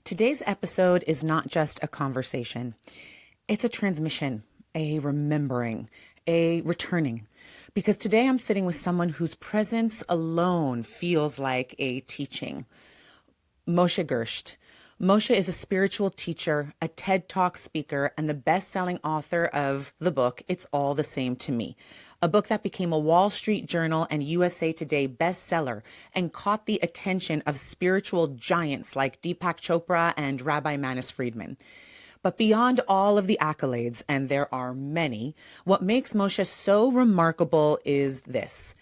Today's episode is not just a conversation. It's a transmission, a remembering, a returning. Because today I'm sitting with someone whose presence alone feels like a teaching. Moshe Gersht. Moshe is a spiritual teacher, a TED Talk speaker, and the best-selling author of the book, It's All the Same to Me, a book that became a Wall Street Journal and USA Today bestseller and caught the attention of spiritual giants like Deepak Chopra and Rabbi Manis Friedman. But beyond all of the accolades, and there are many, what makes Moshe so remarkable is this.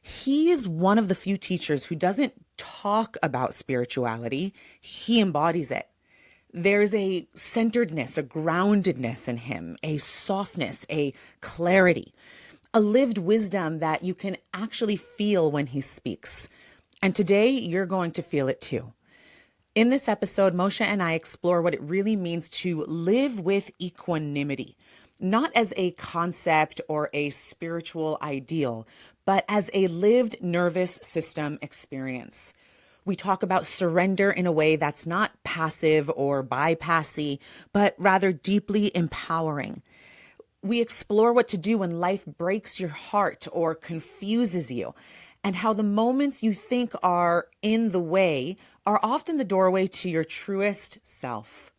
He is one of the few teachers who doesn't talk about spirituality, he embodies it. There's a centeredness, a groundedness in him, a softness, a clarity, a lived wisdom that you can actually feel when he speaks. And today you're going to feel it too. In this episode, Moshe and I explore what it really means to live with equanimity, not as a concept or a spiritual ideal, but as a lived nervous system experience. We talk about surrender in a way that's not passive or bypassy, but rather deeply empowering. We explore what to do when life breaks your heart or confuses you, and how the moments you think are in the way are often the doorway to your truest self.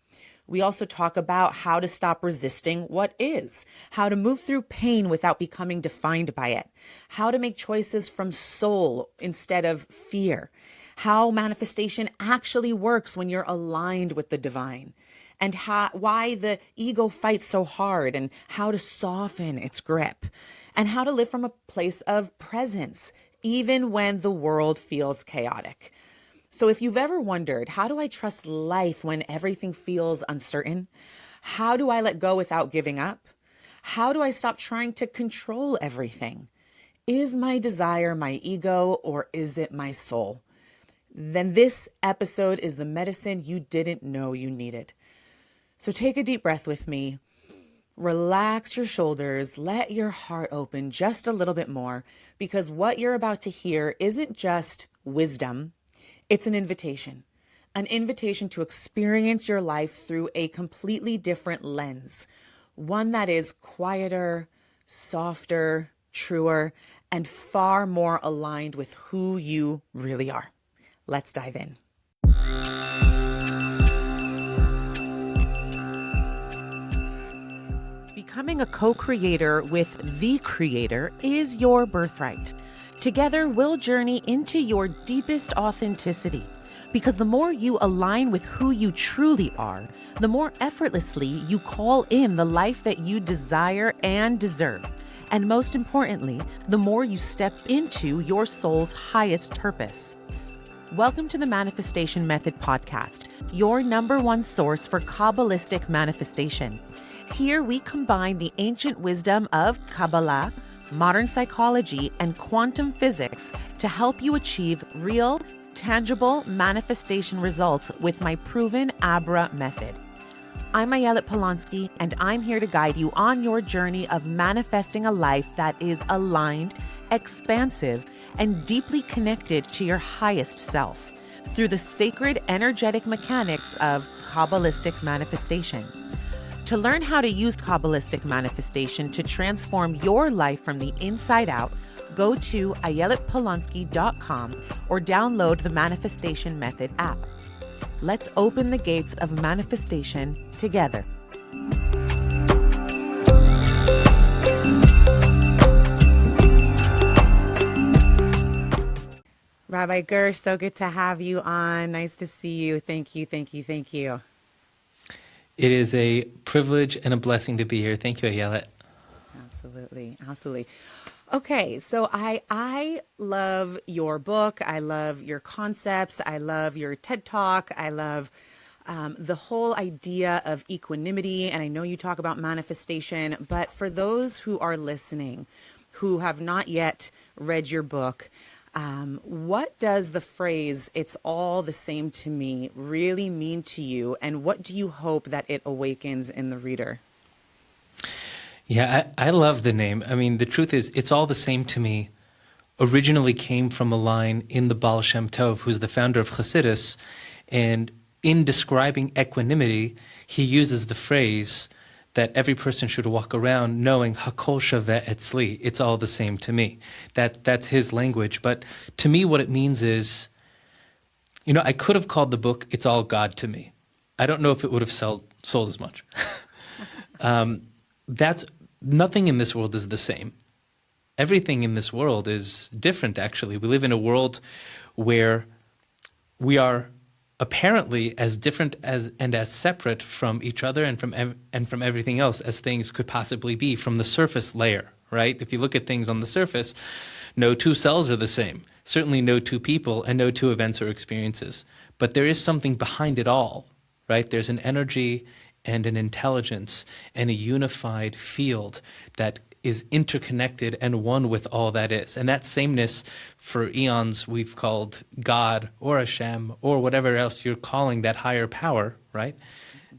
We also talk about how to stop resisting what is, how to move through pain without becoming defined by it, how to make choices from soul instead of fear, how manifestation actually works when you're aligned with the divine, and why the ego fights so hard and how to soften its grip, and how to live from a place of presence, even when the world feels chaotic. So if you've ever wondered, how do I trust life when everything feels uncertain? How do I let go without giving up? How do I stop trying to control everything? Is my desire my ego or is it my soul? Then this episode is the medicine you didn't know you needed. So take a deep breath with me. Relax your shoulders, let your heart open just a little bit more, because what you're about to hear isn't just wisdom. It's an invitation to experience your life through a completely different lens, one that is quieter, softer, truer, and far more aligned with who you really are. Let's dive in. Becoming a co-creator with the Creator is your birthright. Together, we'll journey into your deepest authenticity, because the more you align with who you truly are, the more effortlessly you call in the life that you desire and deserve. And most importantly, the more you step into your soul's highest purpose. Welcome to the Manifestation Method podcast, your #1 source for Kabbalistic manifestation. Here we combine the ancient wisdom of Kabbalah, modern psychology, and quantum physics to help you achieve real, tangible manifestation results with my proven Abra method. I'm Ayelet Polonsky, and I'm here to guide you on your journey of manifesting a life that is aligned, expansive, and deeply connected to your highest self through the sacred energetic mechanics of Kabbalistic manifestation. To learn how to use Kabbalistic manifestation to transform your life from the inside out, go to ayeletpolonsky.com or download the Manifestation Method app. Let's open the gates of manifestation together. Rabbi Gersht, so good to have you on. Nice to see you. Thank you, thank you, thank you. It is a privilege and a blessing to be here. Thank you, Ayelet. Absolutely, absolutely. Okay, so I love your book. I love your concepts. I love your TED Talk. I love the whole idea of equanimity. And I know you talk about manifestation, but for those who are listening, who have not yet read your book, what does the phrase, "it's all the same to me," really mean to you? And what do you hope that it awakens in the reader? Yeah, I love the name. I mean, the truth is, "It's all the same to me" originally came from a line in the Baal Shem Tov, who's the founder of Hasidus. And in describing equanimity, he uses the phrase that every person should walk around knowing hakol sheve etzli. It's all the same to me. That's his language. But to me, what it means is, I could have called the book "It's All God to Me." I don't know if it would have sold as much. That's nothing in this world is the same. Everything in this world is different. Actually, we live in a world where we are apparently as different as separate from each other and from everything else as things could possibly be from the surface layer, right? If you look at things on the surface, no two cells are the same. Certainly no two people and no two events or experiences. But there is something behind it all, right? There's an energy and an intelligence and a unified field that is interconnected and one with all that is. And that sameness for eons we've called God or Hashem or whatever else you're calling that higher power, right?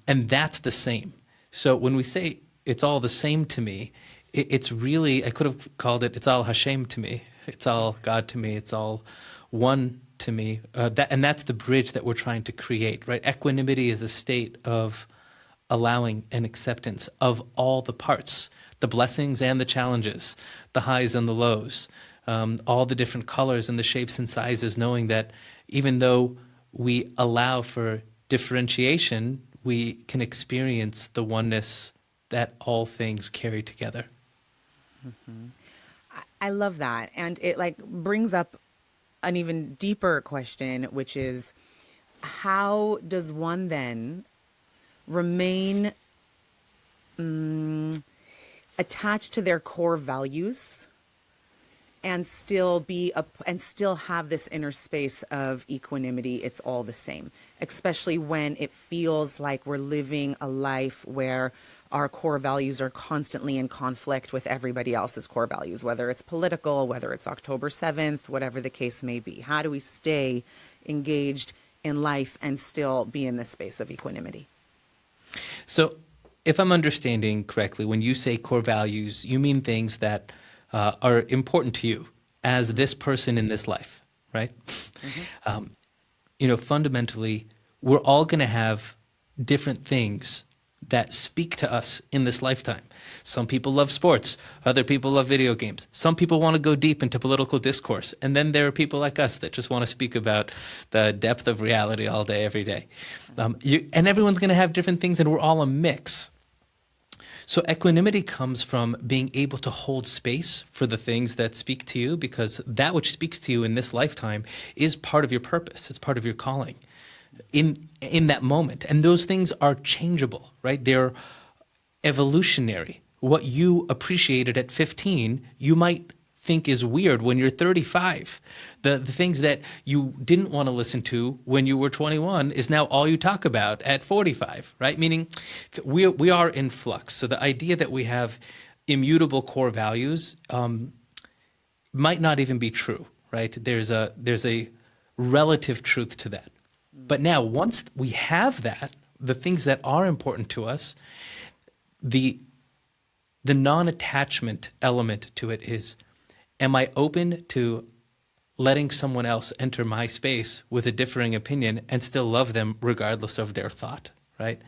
And that's the same. So when we say it's all the same to me, it's really, I could have called it, it's all Hashem to me. It's all God to me. It's all one to me. And that's the bridge that we're trying to create, right? Equanimity is a state of allowing and acceptance of all the parts, the blessings and the challenges, the highs and the lows, all the different colors and the shapes and sizes, knowing that even though we allow for differentiation, we can experience the oneness that all things carry together. Mm-hmm. I love that. And it brings up an even deeper question, which is, how does one then remain attached to their core values and still have this inner space of equanimity? It's all the same, especially when it feels like we're living a life where our core values are constantly in conflict with everybody else's core values, whether it's political, whether it's October 7th, whatever the case may be. How do we stay engaged in life and still be in this space of equanimity? So if I'm understanding correctly, when you say core values, you mean things that are important to you as this person in this life, right? Mm-hmm. Fundamentally, we're all going to have different things that speak to us in this lifetime. Some people love sports. Other people love video games. Some people want to go deep into political discourse. And then there are people like us that just want to speak about the depth of reality all day, every day. And everyone's going to have different things, and we're all a mix. So equanimity comes from being able to hold space for the things that speak to you, because that which speaks to you in this lifetime is part of your purpose. It's part of your calling in that moment. And those things are changeable, right? They're evolutionary. What you appreciated at 15, you might think is weird when you're 35. The things that you didn't want to listen to when you were 21 is now all you talk about at 45, right? Meaning we are in flux. So the idea that we have immutable core values might not even be true, right? There's a relative truth to that. But now, once we have that, the things that are important to us, the non-attachment element to it is, am I open to letting someone else enter my space with a differing opinion and still love them regardless of their thought, right?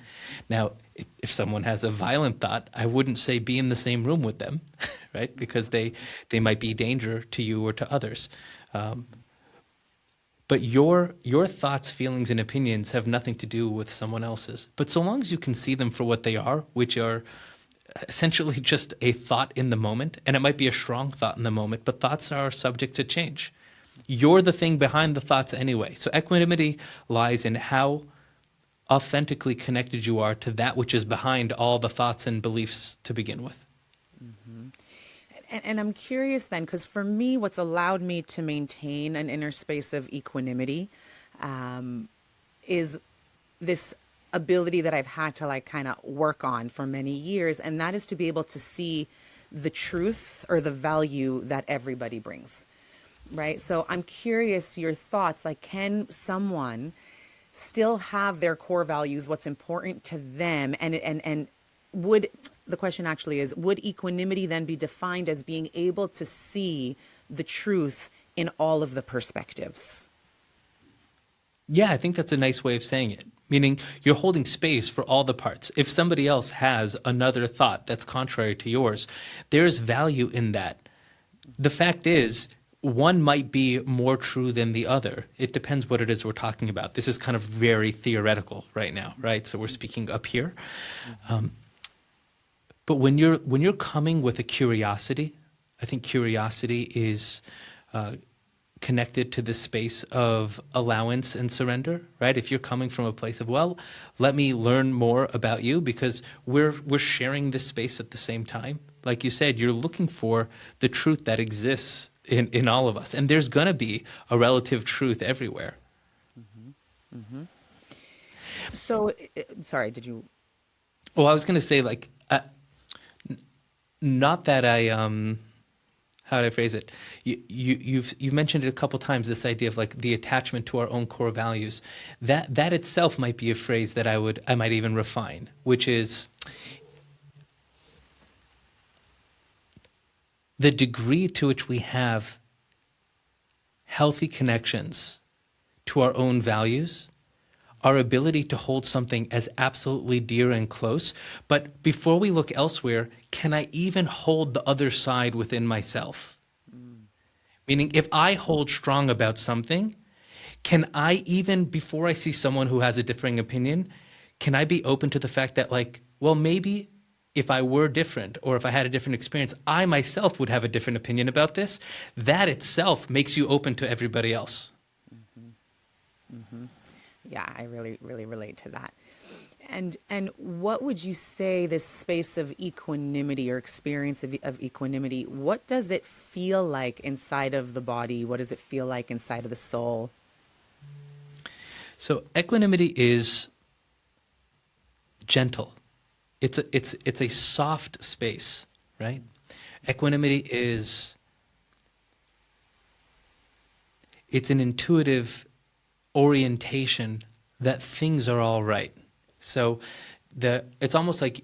Now, if someone has a violent thought, I wouldn't say be in the same room with them, right? Because they might be danger to you or to others. But your thoughts, feelings, and opinions have nothing to do with someone else's. But so long as you can see them for what they are, which are essentially just a thought in the moment, and it might be a strong thought in the moment, but thoughts are subject to change. You're the thing behind the thoughts anyway. So equanimity lies in how authentically connected you are to that which is behind all the thoughts and beliefs to begin with. Mm-hmm. And I'm curious then, because for me, what's allowed me to maintain an inner space of equanimity is this ability that I've had to kind of work on for many years. And that is to be able to see the truth or the value that everybody brings, right? So I'm curious your thoughts, can someone still have their core values, what's important to them, and would, the question actually is, would equanimity then be defined as being able to see the truth in all of the perspectives? Yeah, I think that's a nice way of saying it. meaning you're holding space for all the parts. If somebody else has another thought that's contrary to yours, there's value in that. The fact is, one might be more true than the other. It depends what it is we're talking about. This is kind of very theoretical right now, right? So we're speaking up here. But when you're coming with a curiosity, I think curiosity is connected to the space of allowance and surrender, right? If you're coming from a place of, well, let me learn more about you because we're sharing this space at the same time. Like you said, you're looking for the truth that exists in all of us. And there's going to be a relative truth everywhere. So, sorry, did you? Well, I was going to say, like, not that I, how did I phrase it? You've mentioned it a couple times, this idea of like the attachment to our own core values. That itself might be a phrase that I might even refine, which is the degree to which we have healthy connections to our own values, our ability to hold something as absolutely dear and close. But before we look elsewhere, can I even hold the other side within myself? Meaning, if I hold strong about something, can I even, before I see someone who has a differing opinion, can I be open to the fact that, like, well, maybe if I were different or if I had a different experience, I myself would have a different opinion about this? That itself makes you open to everybody else. Yeah, I really, really relate to that. And what would you say this space of equanimity or experience of equanimity, what does it feel like inside of the body? What does it feel like inside of the soul? So equanimity is gentle. It's a soft space, right? Equanimity is, it's an intuitive orientation that things are all right. So it's almost like,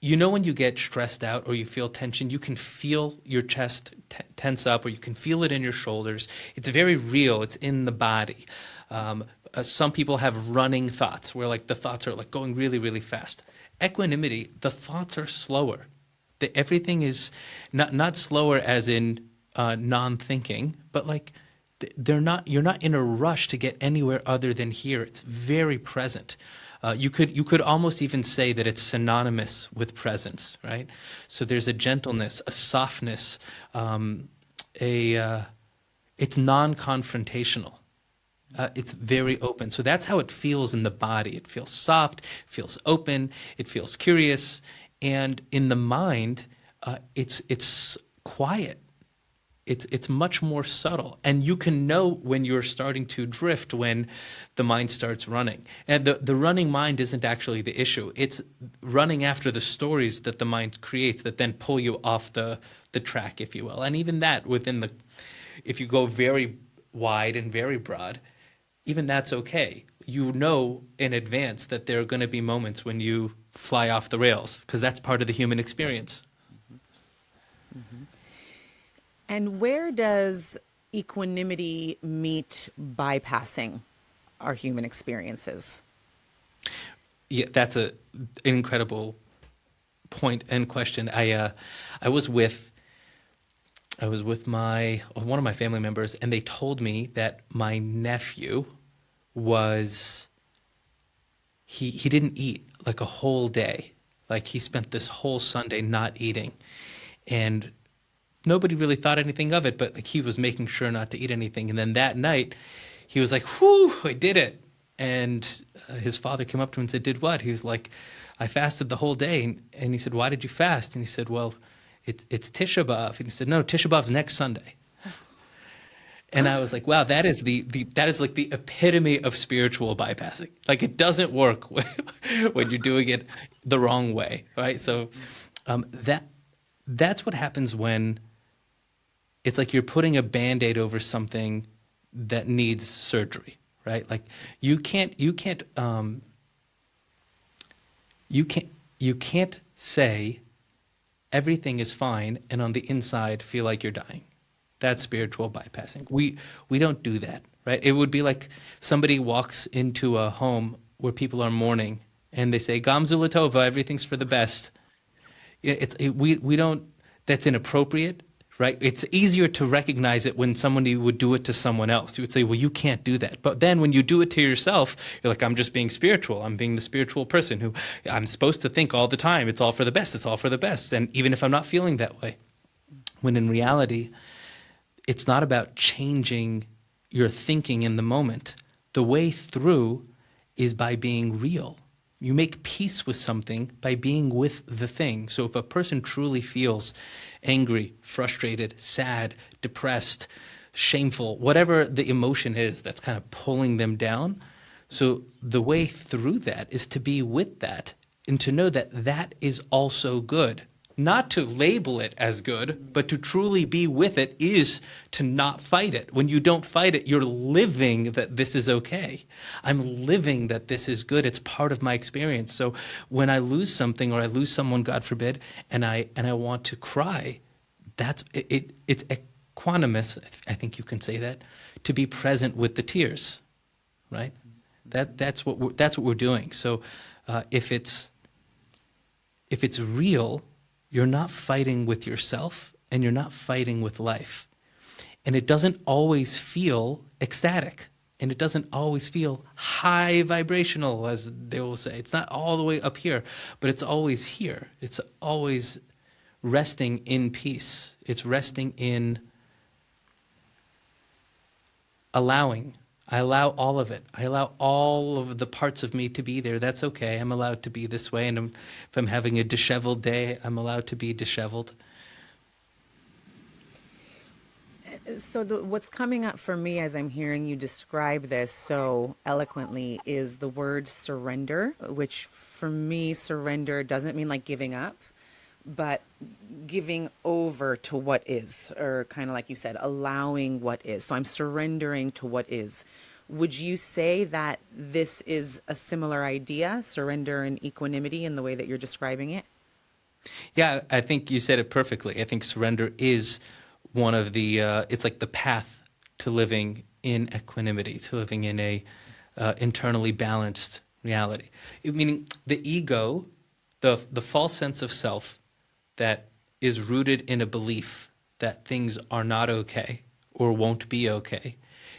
when you get stressed out or you feel tension, you can feel your chest tense up, or you can feel it in your shoulders. It's very real. It's in the body. Some people have running thoughts where like the thoughts are like going really, really fast. Equanimity, the thoughts are slower. Everything is not slower as in non-thinking, but like you're not in a rush to get anywhere other than here. It's very present. You could almost even say that it's synonymous with presence, right? So there's a gentleness, a softness, it's non-confrontational. It's very open. So that's how it feels in the body. It feels soft, feels open, it feels curious. And in the mind, it's quiet. It's much more subtle. And you can know when you're starting to drift when the mind starts running. And the running mind isn't actually the issue. It's running after the stories that the mind creates that then pull you off the track, if you will. And even that if you go very wide and very broad, even that's okay. You know in advance that there are going to be moments when you fly off the rails, because that's part of the human experience. And where does equanimity meet bypassing our human experiences? Yeah, that's an incredible point and question. I was with one of my family members, and they told me that my nephew he didn't eat like a whole day. Like he spent this whole Sunday not eating, and nobody really thought anything of it, but like he was making sure not to eat anything. And then that night he was like, whew, I did it. And his father came up to him and said, did what? He was like, I fasted the whole day. And he said, why did you fast? And he said, well, it's Tisha B'Av. And he said, no, Tisha B'Av's next Sunday. And I was like, wow, that is like the epitome of spiritual bypassing. Like it doesn't work when you're doing it the wrong way, right? So that's what happens when it's like you're putting a Band-Aid over something that needs surgery, right? Like you can't say everything is fine and on the inside feel like you're dying. That's spiritual bypassing. We don't do that, right? It would be like somebody walks into a home where people are mourning and they say, Gamzu Latova, everything's for the best. We don't, that's inappropriate, right? It's easier to recognize it when somebody would do it to someone else. You would say, well, you can't do that. But then when you do it to yourself, you're like, I'm just being spiritual. I'm being the spiritual person who I'm supposed to think all the time. It's all for the best. It's all for the best. And even if I'm not feeling that way, when in reality, it's not about changing your thinking in the moment. The way through is by being real. You make peace with something by being with the thing. So if a person truly feels angry, frustrated, sad, depressed, shameful, whatever the emotion is that's kind of pulling them down, so the way through that is to be with that and to know that that is also good. Not to label it as good, but to truly be with it is to not fight it. When you don't fight it, you're living that this is okay. I'm living that this is good. It's part of my experience. So when I lose something or I lose someone, God forbid, and I want to cry, that's it. It's equanimous, I think you can say that, to be present with the tears, right? That's what we're doing. So if it's real, you're not fighting with yourself and you're not fighting with life. And it doesn't always feel ecstatic and it doesn't always feel high vibrational, as they will say. It's not all the way up here, but it's always here. It's always resting in peace. It's resting in allowing. I allow all of it. I allow all of the parts of me to be there. That's okay. I'm allowed to be this way. And if I'm having a disheveled day, I'm allowed to be disheveled. So what's coming up for me as I'm hearing you describe this so eloquently is the word surrender, which for me, surrender doesn't mean like giving up, but giving over to what is, or kind of like you said, allowing what is. So I'm surrendering to what is. Would you say that this is a similar idea, surrender and equanimity, in the way that you're describing it? Yeah, I think you said it perfectly. I think surrender is one of the, it's like the path to living in equanimity, to living in a internally balanced reality. Meaning the ego, the false sense of self that is rooted in a belief that things are not okay or won't be okay,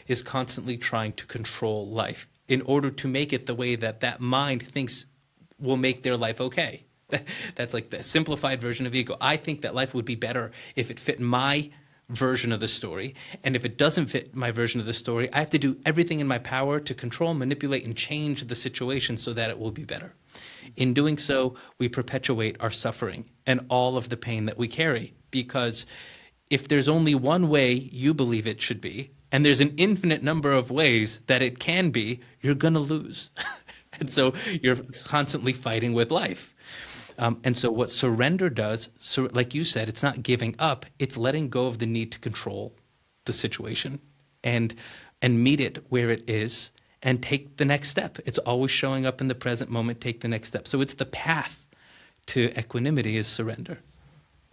is constantly trying to control life in order to make it the way that that mind thinks will make their life okay. That's like the simplified version of ego. I think that life would be better if it fit my version of the story. And if it doesn't fit my version of the story, I have to do everything in my power to control, manipulate, and change the situation so that it will be better. In doing so, we perpetuate our suffering and all of the pain that we carry. Because if there's only one way you believe it should be, and there's an infinite number of ways that it can be, you're going to lose. And so you're constantly fighting with life. And so what surrender does, so like you said, it's not giving up, it's letting go of the need to control the situation and meet it where it is and take the next step. It's always showing up in the present moment, take the next step. So it's the path to equanimity is surrender.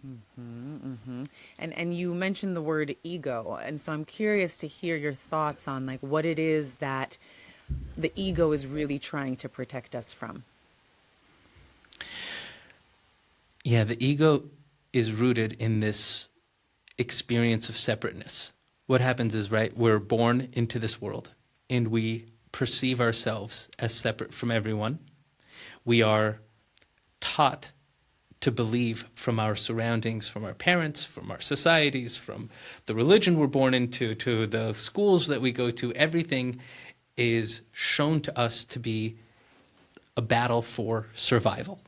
Mm-hmm, mm-hmm. And you mentioned the word ego, and so I'm curious to hear your thoughts on like what it is that the ego is really trying to protect us from. Yeah, the ego is rooted in this experience of separateness. What happens is, right, we're born into this world and we perceive ourselves as separate from everyone. We are taught to believe from our surroundings, from our parents, from our societies, from the religion we're born into, to the schools that we go to. Everything is shown to us to be a battle for survival.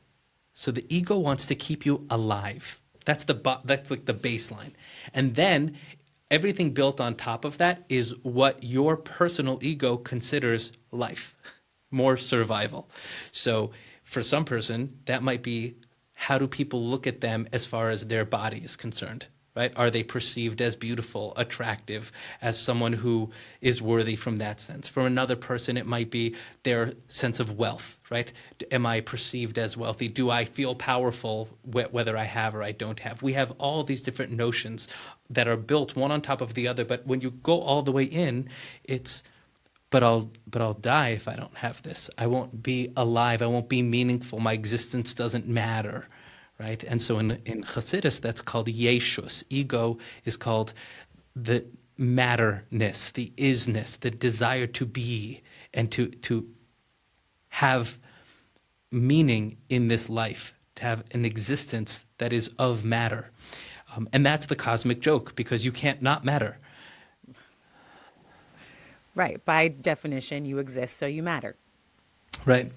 So the ego wants to keep you alive. That's like the baseline. And then everything built on top of that is what your personal ego considers life, more survival. So for some person, that might be, how do people look at them as far as their body is concerned, right? Are they perceived as beautiful, attractive, as someone who is worthy from that sense? For another person, it might be their sense of wealth, right? Am I perceived as wealthy? Do I feel powerful, whether I have or I don't have? We have all these different notions that are built one on top of the other, but when you go all the way in, it's but I'll die if I don't have this. I won't be alive. I won't be meaningful. My existence doesn't matter, right? And so in Hasidus, that's called yeshus. Ego is called the matterness, the isness, the desire to be and to have meaning in this life, to have an existence that is of matter. And that's the cosmic joke, because you can't not matter. Right. By definition, you exist, so you matter. Right.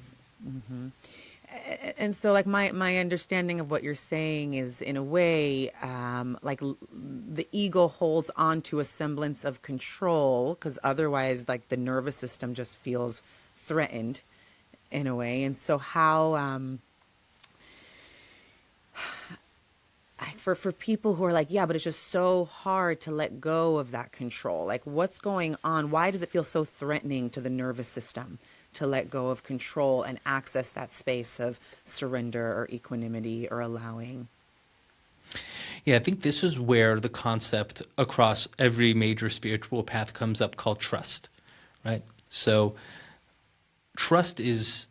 And so, like, my understanding of what you're saying is, in a way, the ego holds on to a semblance of control, because otherwise, like, the nervous system just feels threatened in a way. And so for people who are like, yeah, but it's just so hard to let go of that control. Like, what's going on? Why does it feel so threatening to the nervous system to let go of control and access that space of surrender or equanimity or allowing? Yeah, I think this is where the concept across every major spiritual path comes up, called trust, right? So trust is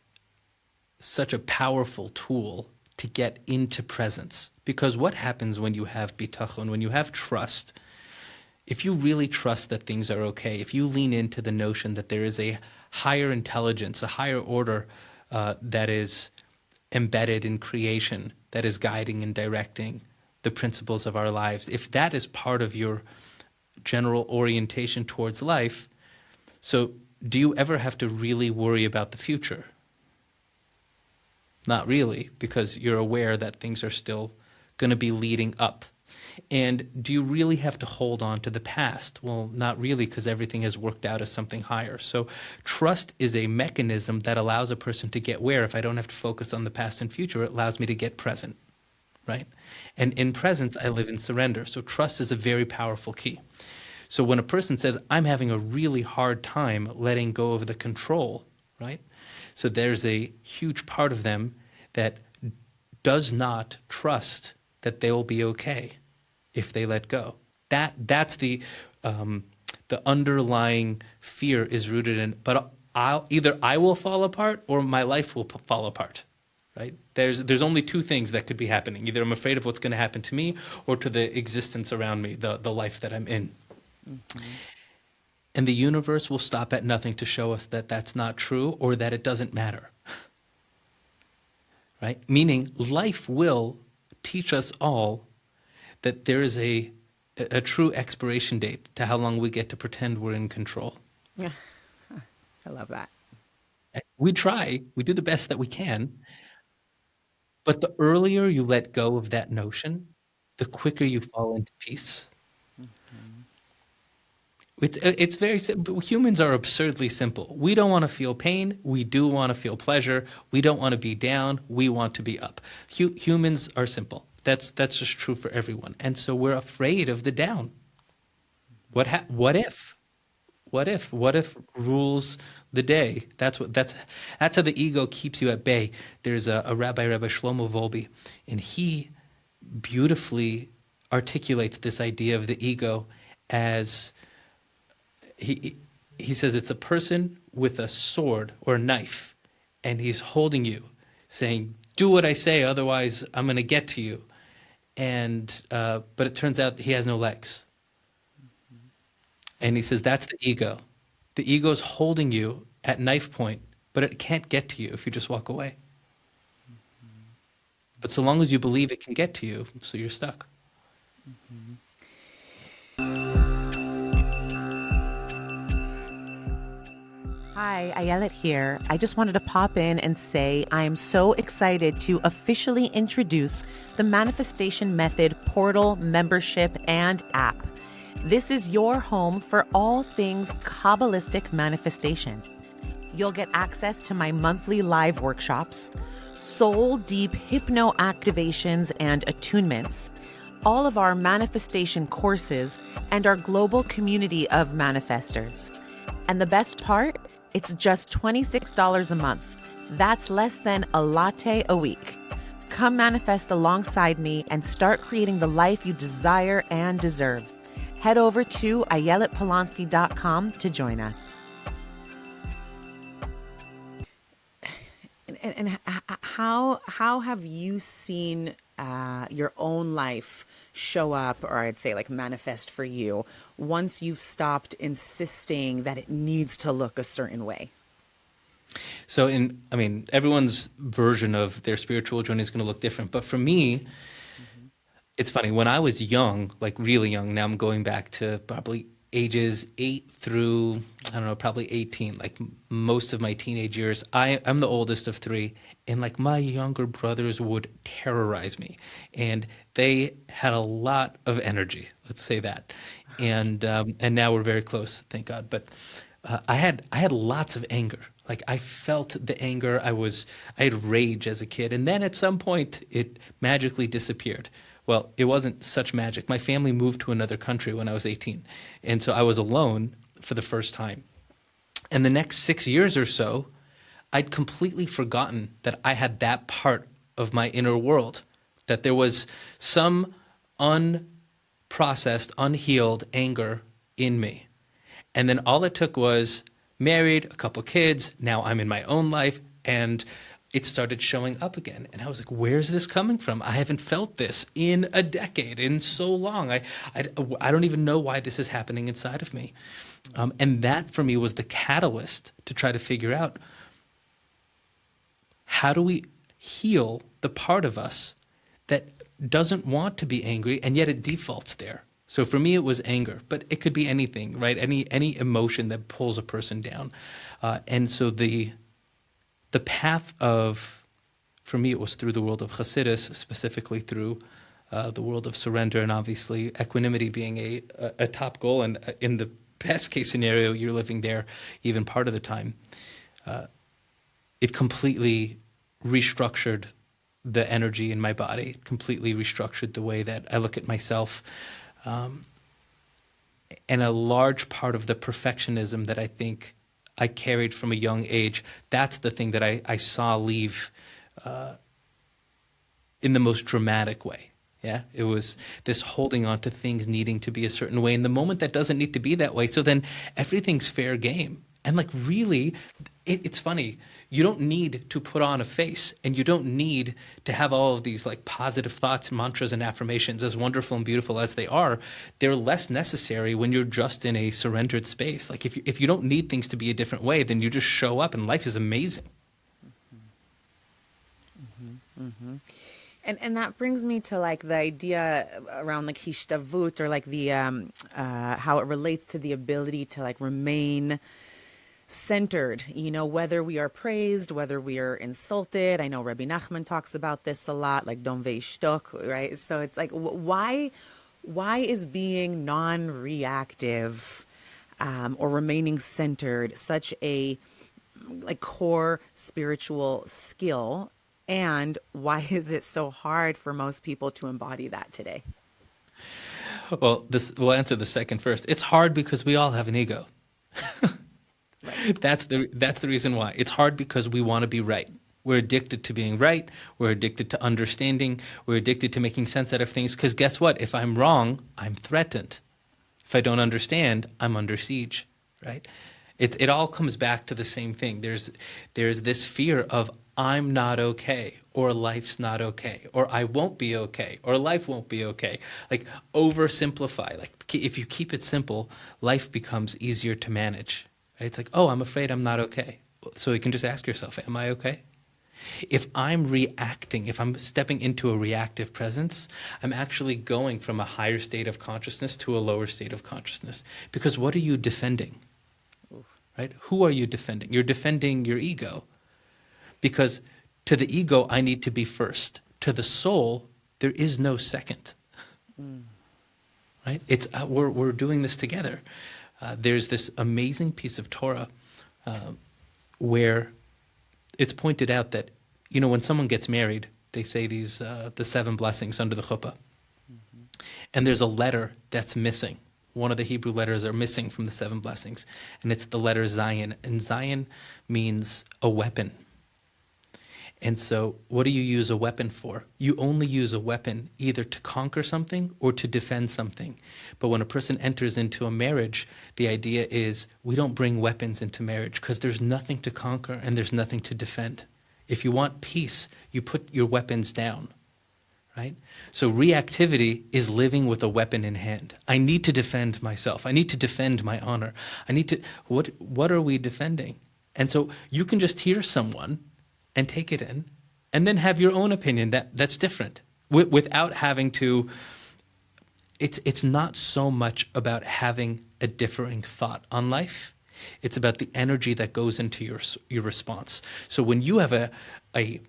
such a powerful tool to get into presence. Because what happens when you have bitachon, when you have trust, if you really trust that things are okay, if you lean into the notion that there is a higher intelligence, a higher order that is embedded in creation, that is guiding and directing the principles of our lives, if that is part of your general orientation towards life, so do you ever have to really worry about the future? Not really, because you're aware that things are still going to be leading up. And do you really have to hold on to the past? Well, not really, because everything has worked out as something higher. So trust is a mechanism that allows a person to get where, if I don't have to focus on the past and future, it allows me to get present, right? And in presence, I live in surrender. So trust is a very powerful key. So when a person says, I'm having a really hard time letting go of the control, right? So there's a huge part of them that does not trust that they will be okay if they let go. That's the underlying fear is rooted in, but I will fall apart or my life will fall apart, right? There's only two things that could be happening. Either I'm afraid of what's going to happen to me or to the existence around me, the life that I'm in. Mm-hmm. And the universe will stop at nothing to show us that that's not true or that it doesn't matter, right? Meaning life will teach us all that there is a true expiration date to how long we get to pretend we're in control. Yeah, I love that. We try, we do the best that we can, but the earlier you let go of that notion, the quicker you fall into peace. It's very simple. Humans are absurdly simple. We don't want to feel pain. We do want to feel pleasure. We don't want to be down. We want to be up. Humans are simple. That's just true for everyone. And so we're afraid of the down. What if? What if rules the day? That's how the ego keeps you at bay. There's a Rabbi Shlomo Volbe, and he beautifully articulates this idea of the ego as he says it's a person with a sword or a knife, and he's holding you, saying, do what I say, otherwise I'm going to get to you. And but it turns out he has no legs. And he says that's the ego. The ego is holding you at knife point, but it can't get to you if you just walk away. But so long as you believe it can get to you, so you're stuck. Hi, Ayelet here. I just wanted to pop in and say I am so excited to officially introduce the Manifestation Method portal, membership, and app. This is your home for all things Kabbalistic manifestation. You'll get access to my monthly live workshops, soul deep hypno activations and attunements, all of our manifestation courses, and our global community of manifestors. And the best part? It's just $26 a month. That's less than a latte a week. Come manifest alongside me and start creating the life you desire and deserve. Head over to ayeletpolonsky.com to join us. How have you seen your own life show up, or I'd say like manifest for you, once you've stopped insisting that it needs to look a certain way? So I mean, everyone's version of their spiritual journey is going to look different. But for me, it's funny. When I was young, like really young, now I'm going back to probably ages 8 through, I don't know, probably 18, like most of my teenage years. I'm the oldest of 3, and like my younger brothers would terrorize me. And they had a lot of energy, let's say that. And now we're very close, thank God. But I had lots of anger. Like I felt the anger. I had rage as a kid, and then at some point it magically disappeared. Well, it wasn't such magic. My family moved to another country when I was 18, and so I was alone for the first time. And the next 6 years or so, I'd completely forgotten that I had that part of my inner world, that there was some unprocessed, unhealed anger in me. And then all it took was married, a couple kids, now I'm in my own life, and it started showing up again. And I was like, where's this coming from? I haven't felt this in a decade, in so long. I don't even know why this is happening inside of me. And that for me was the catalyst to try to figure out, how do we heal the part of us that doesn't want to be angry and yet it defaults there? So for me, it was anger, but it could be anything, right? Any emotion that pulls a person down. And so the path of, for me, it was through the world of Hasidus, specifically through the world of surrender, and obviously equanimity being a top goal. And in the best case scenario, you're living there even part of the time. It completely restructured the energy in my body, completely restructured the way that I look at myself. And a large part of the perfectionism that I think I carried from a young age, that's the thing that I saw leave in the most dramatic way. Yeah, it was this holding on to things needing to be a certain way. And the moment that doesn't need to be that way, so then everything's fair game. And like really, it's funny. You don't need to put on a face, and you don't need to have all of these like positive thoughts, mantras, and affirmations, as wonderful and beautiful as they are. They're less necessary when you're just in a surrendered space. Like if you don't need things to be a different way, then you just show up, and life is amazing. Mm-hmm. Mm-hmm. And that brings me to like the idea around like hishtavut, or like the how it relates to the ability to like remain centered, whether we are praised, whether we are insulted. I know Rabbi Nachman talks about this a lot, like don veishtok, right? So it's like, why is being non-reactive or remaining centered such a like core spiritual skill? And why is it so hard for most people to embody that today? Well, we'll answer the second first. It's hard because we all have an ego. Right. That's the reason why. It's hard because we want to be right. We're addicted to being right. We're addicted to understanding. We're addicted to making sense out of things. Because guess what? If I'm wrong, I'm threatened. If I don't understand, I'm under siege. Right? It all comes back to the same thing. There's this fear of I'm not okay, or life's not okay, or I won't be okay, or life won't be okay. Like oversimplify. Like if you keep it simple, life becomes easier to manage. It's like, oh, I'm afraid I'm not okay. So you can just ask yourself, am I okay? If I'm reacting, if I'm stepping into a reactive presence, I'm actually going from a higher state of consciousness to a lower state of consciousness. Because what are you defending? Right? Who are you defending? You're defending your ego. Because to the ego, I need to be first. To the soul, there is no second. Right? It's we're doing this together. There's this amazing piece of Torah where it's pointed out that, when someone gets married, they say these the 7 blessings under the chuppah. Mm-hmm. And there's a letter that's missing. One of the Hebrew letters are missing from the 7 blessings, and it's the letter Zayin. And Zayin means a weapon. And so what do you use a weapon for? You only use a weapon either to conquer something or to defend something. But when a person enters into a marriage, the idea is we don't bring weapons into marriage because there's nothing to conquer and there's nothing to defend. If you want peace, you put your weapons down, right? So reactivity is living with a weapon in hand. I need to defend myself. I need to defend my honor. What are we defending? And so you can just hear someone and take it in and then have your own opinion that's different without having to. It's not so much about having a differing thought on life. It's about the energy that goes into your response. So when you have a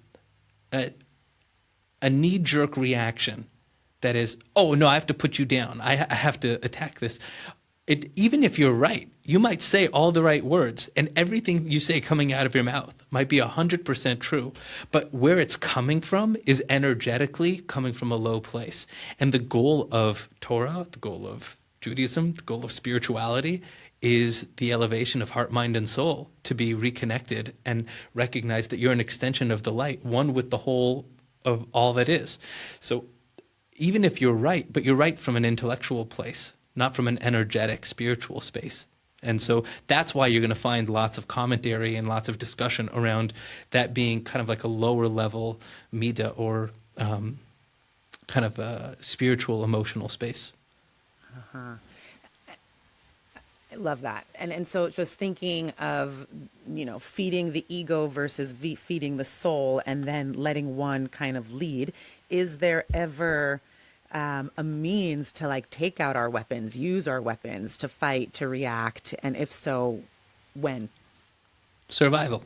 knee-jerk reaction that is, oh, no, I have to put you down. I have to attack this. Even if you're right, you might say all the right words, and everything you say coming out of your mouth might be 100% true. But where it's coming from is energetically coming from a low place. And the goal of Torah, the goal of Judaism, the goal of spirituality is the elevation of heart, mind, and soul, to be reconnected and recognize that you're an extension of the light, one with the whole of all that is. So even if you're right, but you're right from an intellectual place, not from an energetic, spiritual space. And so that's why you're going to find lots of commentary and lots of discussion around that being kind of like a lower level midah, or kind of a spiritual, emotional space. Uh-huh. I love that. And so just thinking of, feeding the ego versus feeding the soul, and then letting one kind of lead. Is there ever a means to take out our weapons, use our weapons to fight, to react? And if so, when? Survival.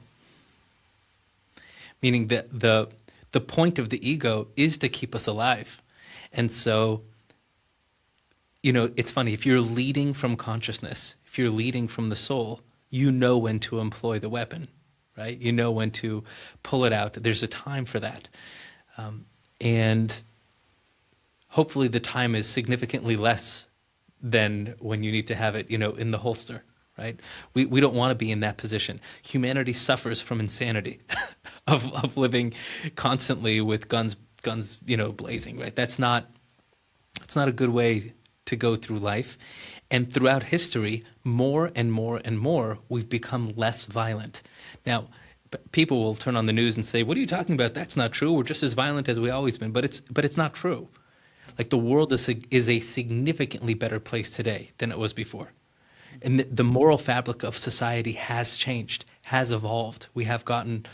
Meaning that the point of the ego is to keep us alive. And so, it's funny, if you're leading from consciousness, if you're leading from the soul, you know when to employ the weapon, right? You know when to pull it out. There's a time for that. And hopefully the time is significantly less than when you need to have it, in the holster, right? We don't want to be in that position. Humanity suffers from insanity of living constantly with guns, blazing, right? It's not a good way to go through life. And throughout history, more and more and more, we've become less violent. Now, people will turn on the news and say, "What are you talking about? That's not true. We're just as violent as we always been." But it's not true. The world is a significantly better place today than it was before. And the moral fabric of society has changed, has evolved. We have gotten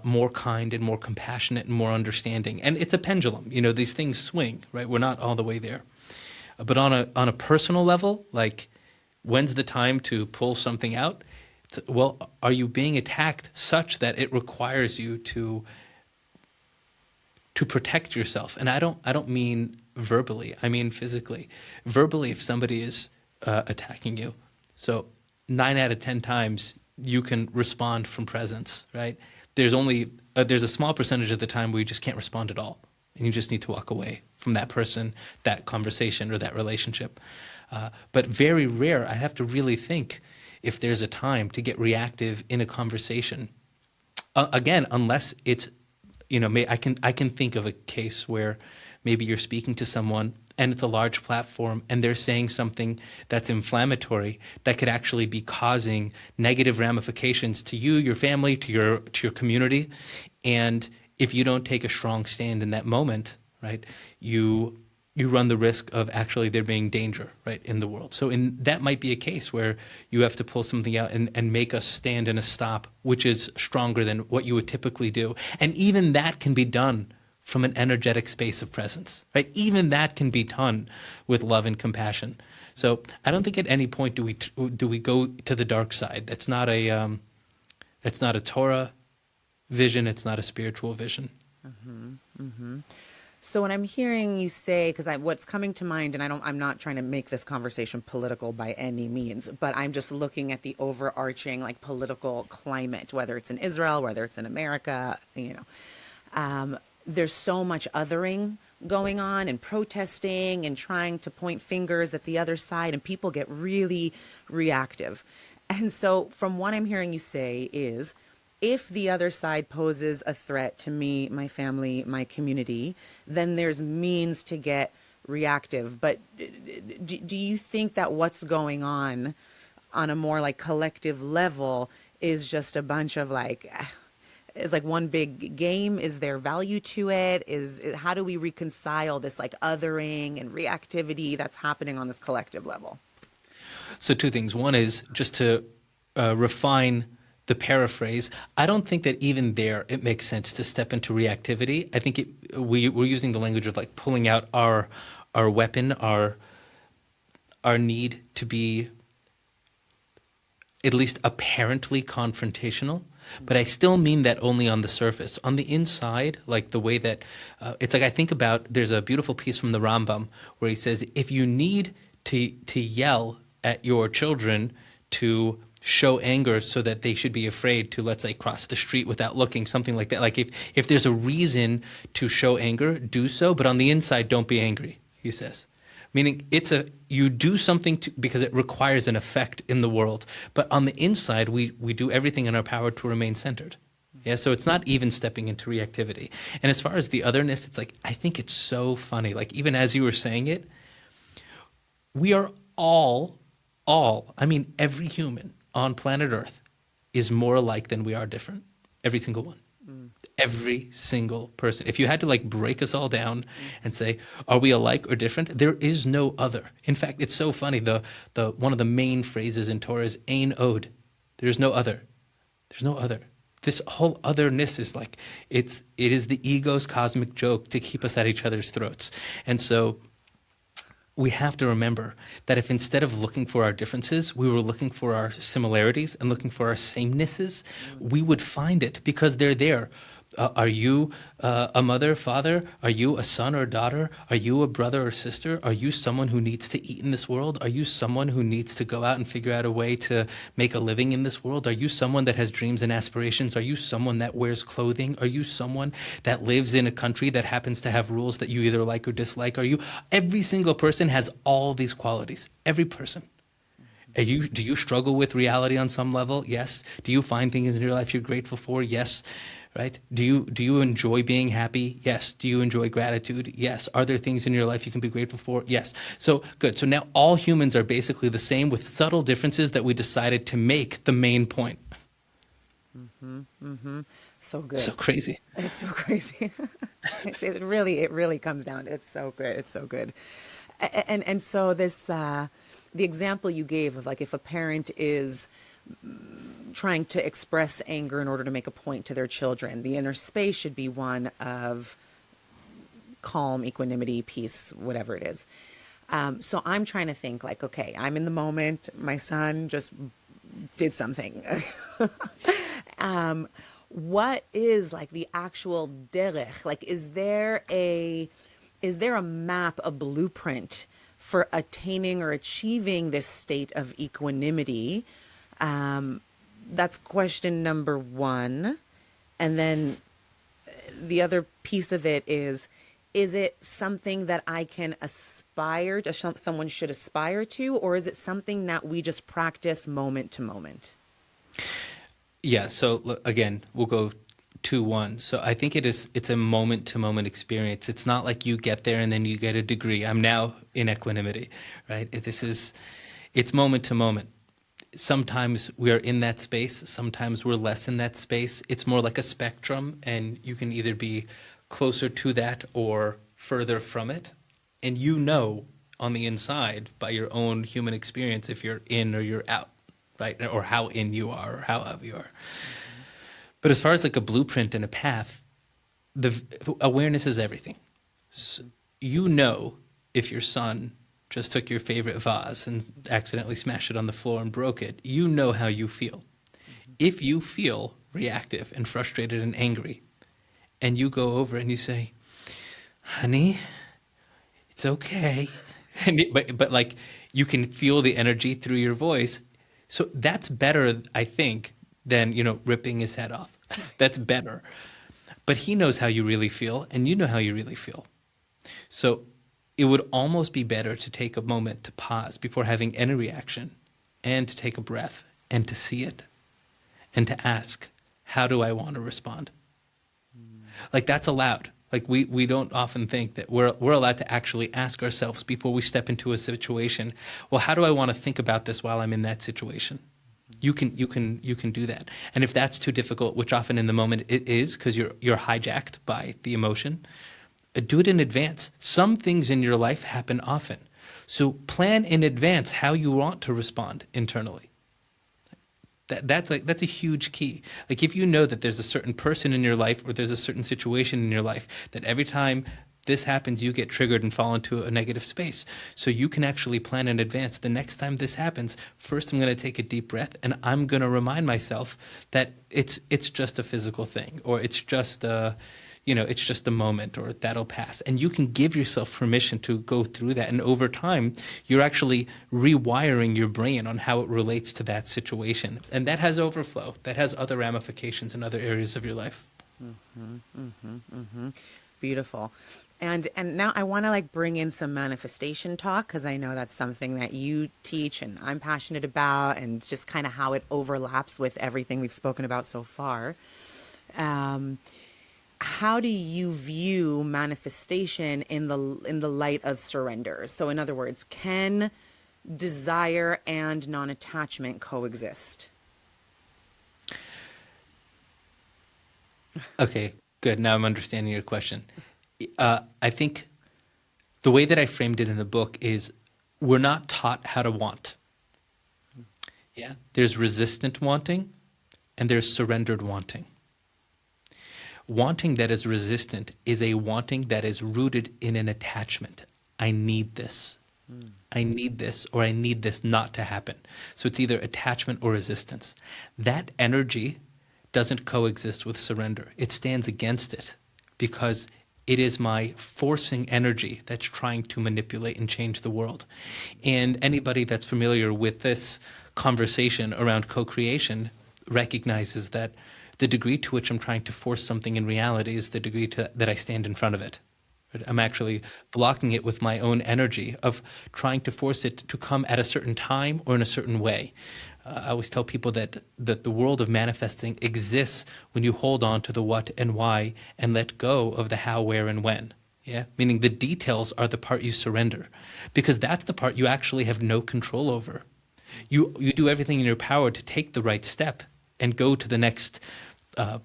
more kind and more compassionate and more understanding. And it's a pendulum. These things swing, right? We're not all the way there. But on a personal level, when's the time to pull something out? Well, are you being attacked such that it requires you to protect yourself? And I don't mean verbally, I mean physically. Verbally, if somebody is attacking you, so 9 out of 10 times you can respond from presence, right? There's a small percentage of the time where you just can't respond at all, and you just need to walk away from that person, that conversation, or that relationship. But very rare, I have to really think if there's a time to get reactive in a conversation. Again, unless it's, I can think of a case where maybe you're speaking to someone and it's a large platform and they're saying something that's inflammatory that could actually be causing negative ramifications to you, your family, to your community. And if you don't take a strong stand in that moment, right, you run the risk of actually there being danger, right, in the world. So that might be a case where you have to pull something out and make a stand and a stop, which is stronger than what you would typically do. And even that can be done from an energetic space of presence, right? Even that can be done with love and compassion. So I don't think at any point do we go to the dark side. That's not a Torah vision. It's not a spiritual vision. Mm-hmm. Mm-hmm. So when I'm hearing you say, because what's coming to mind, and I'm not trying to make this conversation political by any means, but I'm just looking at the overarching political climate, whether it's in Israel, whether it's in America, there's so much othering going on and protesting and trying to point fingers at the other side, and people get really reactive. And so from what I'm hearing you say is, if the other side poses a threat to me, my family, my community, then there's means to get reactive. But do you think that what's going on a more collective level is just a bunch of is like one big game? Is there value to it? How do we reconcile this like othering and reactivity that's happening on this collective level? So two things. One is just to refine the paraphrase. I don't think that even there it makes sense to step into reactivity. I think we're using the language of like pulling out our weapon, our need to be at least apparently confrontational. But I still mean that only on the surface. On the inside, like the way that it's like I think about, there's a beautiful piece from the Rambam where he says, if you need to yell at your children to show anger so that they should be afraid to, let's say, cross the street without looking, something like that. Like if there's a reason to show anger, do so. But on the inside, don't be angry, he says. Meaning you do something because it requires an effect in the world. But on the inside, we do everything in our power to remain centered. Yeah, so it's not even stepping into reactivity. And as far as the otherness, it's like, I think it's so funny. Like even as you were saying it, we are I mean, every human on planet Earth is more alike than we are different. Every single one. Every single person. If you had to like break us all down and say, are we alike or different? There is no other. In fact, it's so funny. The one of the main phrases in Torah is ein od. There's no other. There's no other. This whole otherness is like, it is the ego's cosmic joke to keep us at each other's throats. And so we have to remember that if instead of looking for our differences, we were looking for our similarities and looking for our samenesses, we would find it because they're there. Are you a mother, father? Are you a son or daughter? Are you a brother or sister? Are you someone who needs to eat in this world? Are you someone who needs to go out and figure out a way to make a living in this world? Are you someone that has dreams and aspirations? Are you someone that wears clothing? Are you someone that lives in a country that happens to have rules that you either like or dislike? Every single person has all these qualities. Every person. Do you struggle with reality on some level? Yes. Do you find things in your life you're grateful for? Yes. Right? Do you enjoy being happy? Yes. Do you enjoy gratitude? Yes. Are there things in your life you can be grateful for? Yes. So good. So now all humans are basically the same with subtle differences that we decided to make the main point. So good. So crazy. It's so crazy. It really comes down. It's so good. It's so good. And so this, the example you gave of like if a parent is trying to express anger in order to make a point to their children, the inner space should be one of calm, equanimity, peace, whatever it is. So I'm trying to think like, okay, I'm in the moment. My son just did something. What is like the actual derech? Like, is there a map, a blueprint for attaining or achieving this state of equanimity? That's question number one. And then the other piece of it is it something that I can aspire to, someone should aspire to, or is it something that we just practice moment to moment? Yeah. So look, again, we'll go 2-1. So I think it's a moment to moment experience. It's not like you get there and then you get a degree. I'm now in equanimity, right? It's moment to moment. Sometimes we are in that space. Sometimes we're less in that space. It's more like a spectrum, and you can either be closer to that or further from it. And you know on the inside by your own human experience if you're in or you're out, right? Or how in you are or how out you are. But as far as like a blueprint and a path, the awareness is everything. So you know if your son just took your favorite vase and accidentally smashed it on the floor and broke it, you know how you feel. If you feel reactive and frustrated and angry, and you go over and you say, honey, it's okay. But like you can feel the energy through your voice. So that's better, I think, than, ripping his head off. That's better. But he knows how you really feel, and you know how you really feel. So it would almost be better to take a moment to pause before having any reaction and to take a breath and to see it and to ask, how do I want to respond? Like that's allowed. Like we don't often think that we're allowed to actually ask ourselves before we step into a situation, well, how do I want to think about this while I'm in that situation? You can do that. And if that's too difficult, which often in the moment it is, because you're hijacked by the emotion, do it in advance. Some things in your life happen often. So plan in advance how you want to respond internally. That's a huge key. Like if you know that there's a certain person in your life or there's a certain situation in your life that every time this happens, you get triggered and fall into a negative space. So you can actually plan in advance. The next time this happens, first I'm going to take a deep breath and I'm going to remind myself that it's just a physical thing, or it's just it's just a moment, or that'll pass. And you can give yourself permission to go through that. And over time, you're actually rewiring your brain on how it relates to that situation. And that has overflow. That has other ramifications in other areas of your life. Beautiful. And now I want to bring in some manifestation talk, because I know that's something that you teach and I'm passionate about, and just kind of how it overlaps with everything we've spoken about so far. How do you view manifestation in the light of surrender? So in other words, can desire and non-attachment coexist? Okay, good. Now I'm understanding your question. I think the way that I framed it in the book is we're not taught how to want. Yeah, there's resistant wanting and there's surrendered wanting. Wanting that is resistant is a wanting that is rooted in an attachment. I need this. I need this, or I need this not to happen. So it's either attachment or resistance. That energy doesn't coexist with surrender. It stands against it because it is my forcing energy that's trying to manipulate and change the world. And anybody that's familiar with this conversation around co-creation recognizes that the degree to which I'm trying to force something in reality is the degree that I stand in front of it. I'm actually blocking it with my own energy of trying to force it to come at a certain time or in a certain way. I always tell people that the world of manifesting exists when you hold on to the what and why and let go of the how, where, and when. Yeah, meaning the details are the part you surrender, because that's the part you actually have no control over. You do everything in your power to take the right step and go to the next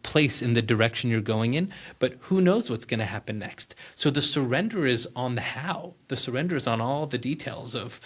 place in the direction you're going in, but who knows what's going to happen next? So the surrender is on the how. The surrender is on all the details of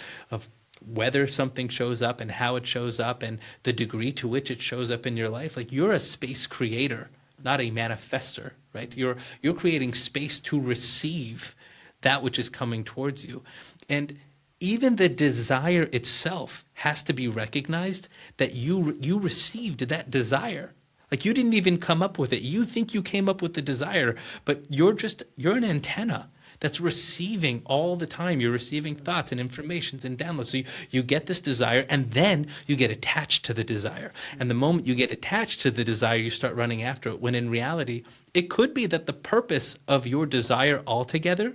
whether something shows up and how it shows up and the degree to which it shows up in your life. Like, you're a space creator, not a manifester, right? You're creating space to receive that which is coming towards you. And even the desire itself has to be recognized that you received that desire. Like, you didn't even come up with it. You think you came up with the desire, but you're an antenna that's receiving all the time. You're receiving thoughts and informations and downloads. So you get this desire, and then you get attached to the desire. And the moment you get attached to the desire, you start running after it, when in reality, it could be that the purpose of your desire altogether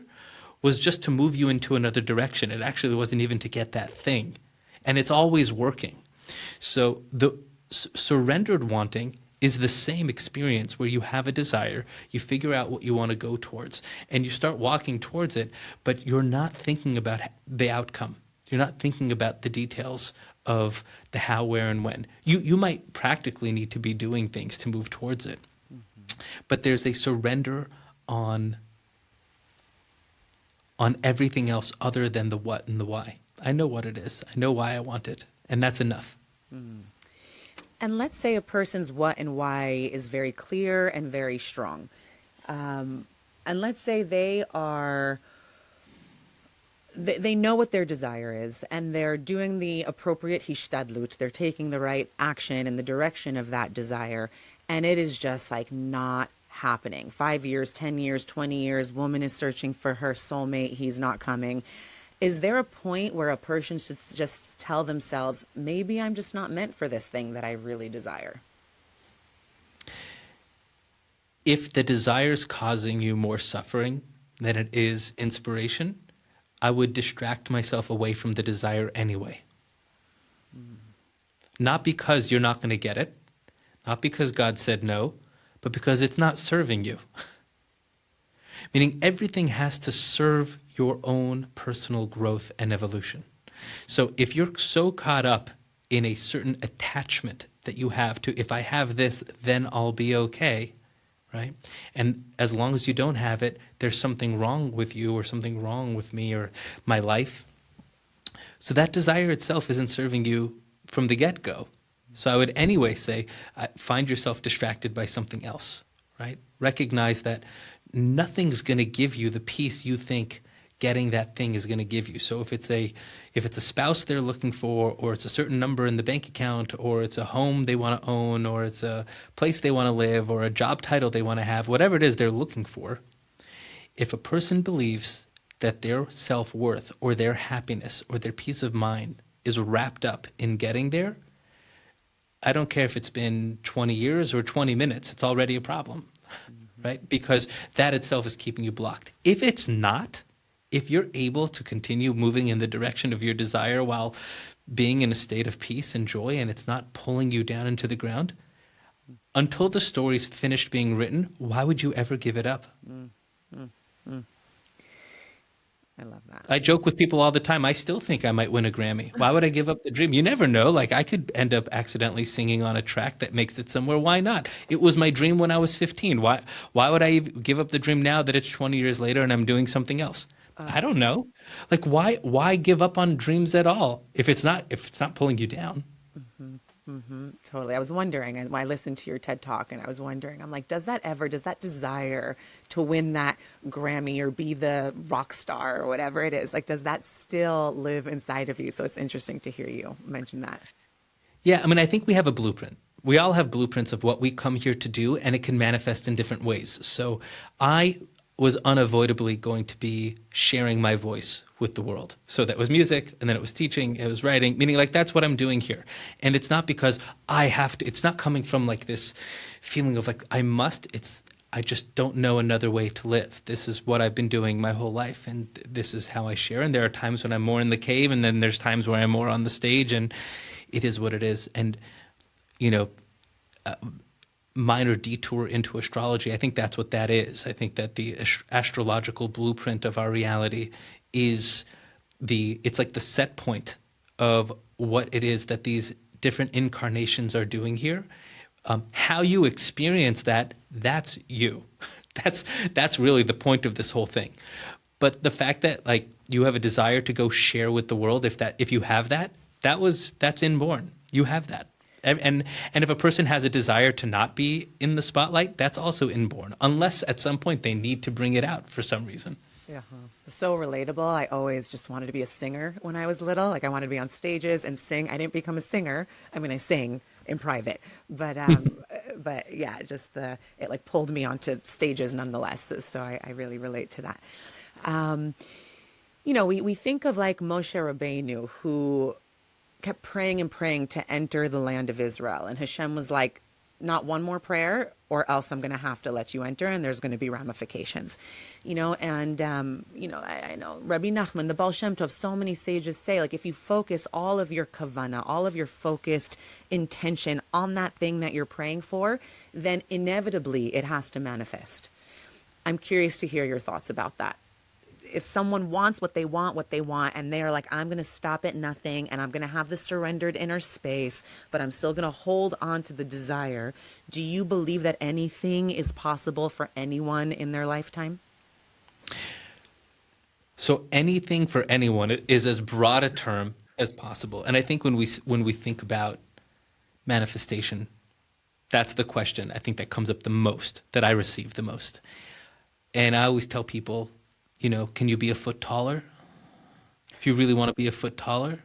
was just to move you into another direction. It actually wasn't even to get that thing. And it's always working. So the surrendered wanting is the same experience where you have a desire, you figure out what you want to go towards, and you start walking towards it, but you're not thinking about the outcome. You're not thinking about the details of the how, where, and when. You might practically need to be doing things to move towards it. But there's a surrender on everything else other than the what and the why. I know what it is. I know why I want it, and that's enough. And let's say a person's what and why is very clear and very strong. And let's say they know what their desire is, and they're doing the appropriate hishtadlut. They're taking the right action in the direction of that desire, and it is just not happening. 5 years, 10 years, 20 years, woman is searching for her soulmate. He's not coming. Is there a point where a person should just tell themselves, maybe I'm just not meant for this thing that I really desire? If the desire is causing you more suffering than it is inspiration, I would distract myself away from the desire anyway. Not because you're not going to get it, not because God said no, but because it's not serving you. Meaning everything has to serve your own personal growth and evolution. So if you're so caught up in a certain attachment that you have to, if I have this, then I'll be okay, right? And as long as you don't have it, there's something wrong with you or something wrong with me or my life. So that desire itself isn't serving you from the get-go. So I would anyway say, find yourself distracted by something else, right? Recognize that nothing's going to give you the peace you think getting that thing is going to give you. So if it's a spouse they're looking for, or it's a certain number in the bank account, or it's a home they want to own, or it's a place they want to live, or a job title they want to have, whatever it is they're looking for, if a person believes that their self-worth or their happiness or their peace of mind is wrapped up in getting there, I don't care if it's been 20 years or 20 minutes, it's already a problem, right? Because that itself is keeping you blocked. If it's not, if you're able to continue moving in the direction of your desire while being in a state of peace and joy, and it's not pulling you down into the ground, until the story's finished being written, why would you ever give it up? I love that. I joke with people all the time. I still think I might win a Grammy. Why would I give up the dream? You never know. Like, I could end up accidentally singing on a track that makes it somewhere. Why not? It was my dream when I was 15. Why would I give up the dream now that it's 20 years later and I'm doing something else? I don't know. Like, why give up on dreams at all if it's not pulling you down? Totally. I was wondering, and I listened to your TED Talk, and I was wondering, I'm like, does that desire to win that Grammy or be the rock star or whatever it is, like, does that still live inside of you? So it's interesting to hear you mention that. Yeah, I mean, I think we have a blueprint. We all have blueprints of what we come here to do, and it can manifest in different ways. So I was unavoidably going to be sharing my voice with the world. So that was music, and then it was teaching, it was writing, meaning like that's what I'm doing here. And it's not because I have to, it's not coming from like this feeling of like I must, I just don't know another way to live. This is what I've been doing my whole life, and this is how I share. And there are times when I'm more in the cave, and then there's times where I'm more on the stage, and it is what it is. And, you know, minor detour into astrology, I think that's what that is. I think that the astrological blueprint of our reality is it's like the set point of what it is that these different incarnations are doing here. How you experience that, that's you. That's really the point of this whole thing. But the fact that like you have a desire to go share with the world, if you have that's inborn. You have that. And if a person has a desire to not be in the spotlight, that's also inborn, unless at some point they need to bring it out for some reason. Yeah. So relatable. I always just wanted to be a singer when I was little. Like, I wanted to be on stages and sing. I didn't become a singer. I mean, I sing in private, but yeah, it like pulled me onto stages nonetheless. So I really relate to that. You know, we think of like Moshe Rabbeinu, who kept praying and praying to enter the land of Israel. And Hashem was like, not one more prayer, or else I'm going to have to let you enter, and there's going to be ramifications, you know. And, you know, I know Rabbi Nachman, the Baal Shem Tov, so many sages say, like, if you focus all of your kavana, all of your focused intention on that thing that you're praying for, then inevitably it has to manifest. I'm curious to hear your thoughts about that. If someone wants what they want, and they're like, I'm going to stop at nothing, and I'm going to have the surrendered inner space, but I'm still going to hold on to the desire, do you believe that anything is possible for anyone in their lifetime? So anything for anyone is as broad a term as possible. And I think when we think about manifestation, that's the question I think that comes up the most, that I receive the most. And I always tell people, you know, can you be a foot taller? If you really want to be a foot taller?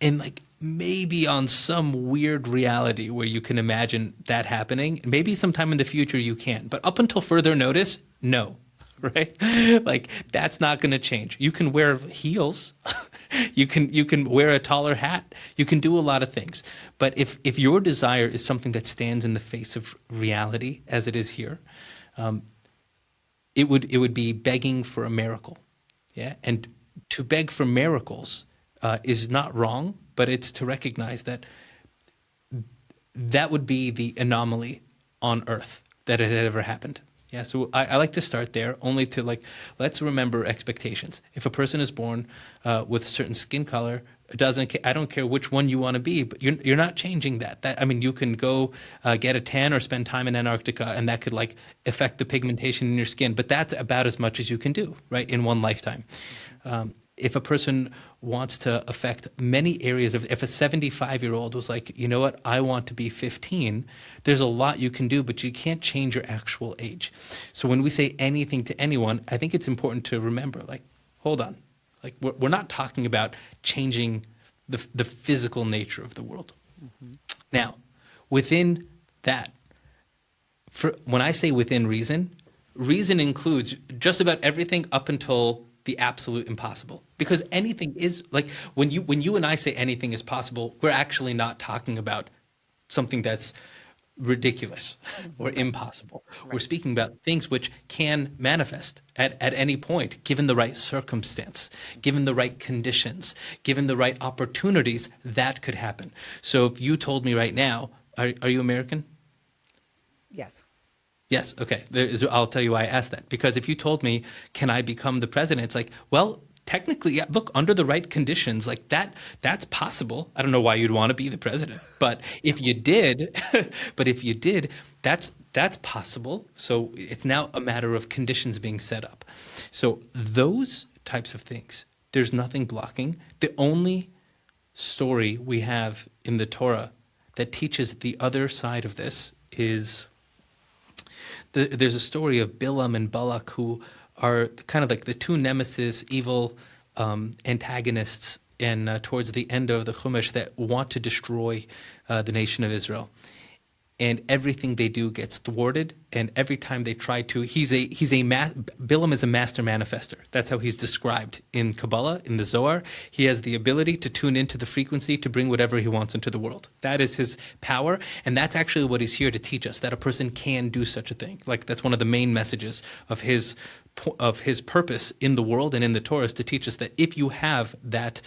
And like maybe on some weird reality where you can imagine that happening, maybe sometime in the future you can. But up until further notice, no, right? Like that's not going to change. You can wear heels. You can wear a taller hat. You can do a lot of things. But if your desire is something that stands in the face of reality as it is here, it would be begging for a miracle, yeah. And to beg for miracles is not wrong, but it's to recognize that that would be the anomaly on Earth that it had ever happened. Yeah. So I like to start there, only to like let's remember expectations. If a person is born with a certain skin color, I don't care which one you want to be, but you're not changing that. I mean, you can go get a tan or spend time in Antarctica, and that could like affect the pigmentation in your skin. But that's about as much as you can do, right, in one lifetime. If a person wants to affect many areas of, if a 75-year-old was like, you know what, I want to be 15, there's a lot you can do, but you can't change your actual age. So when we say anything to anyone, I think it's important to remember, like, hold on. Like, we're not talking about changing the physical nature of the world. Now, within that, when I say within reason, reason includes just about everything up until the absolute impossible. Because anything is, like, when you and I say anything is possible, we're actually not talking about something that's ridiculous or impossible. We're speaking about things which can manifest at any point, given the right circumstance, given the right conditions, given the right opportunities, that could happen. So if you told me right now, are you American? Yes. Yes, okay. I'll tell you why I asked that. Because if you told me, can I become the president? It's like, well, technically, yeah, look, under the right conditions, like that's possible. I don't know why you'd want to be the president. But if you did, that's possible. So it's now a matter of conditions being set up. So those types of things, there's nothing blocking. The only story we have in the Torah that teaches the other side of this is there's a story of Bilam and Balak, who are kind of like the two nemesis, evil antagonists towards the end of the Chumash that want to destroy the nation of Israel. And everything they do gets thwarted. And every time they try to, Bilam is a master manifester. That's how he's described in Kabbalah, in the Zohar. He has the ability to tune into the frequency to bring whatever he wants into the world. That is his power. And that's actually what he's here to teach us, that a person can do such a thing. Like, that's one of the main messages of his purpose in the world and in the Torah, is to teach us that if you have that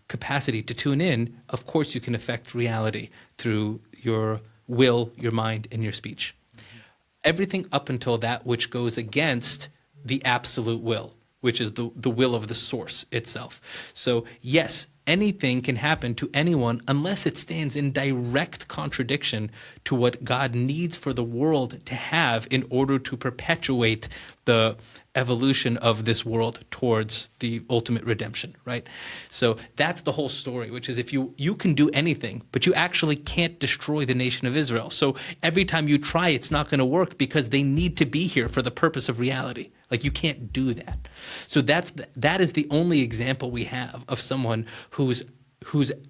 capacity to tune in, of course you can affect reality through your will, your mind, and your speech. Everything up until that which goes against the absolute will, which is the will of the source itself. So yes, anything can happen to anyone unless it stands in direct contradiction to what God needs for the world to have in order to perpetuate the evolution of this world towards the ultimate redemption, right? So that's the whole story, which is if you can do anything, but you actually can't destroy the nation of Israel. So every time you try, it's not going to work because they need to be here for the purpose of reality. Like, you can't do that. So that is the only example we have of someone who's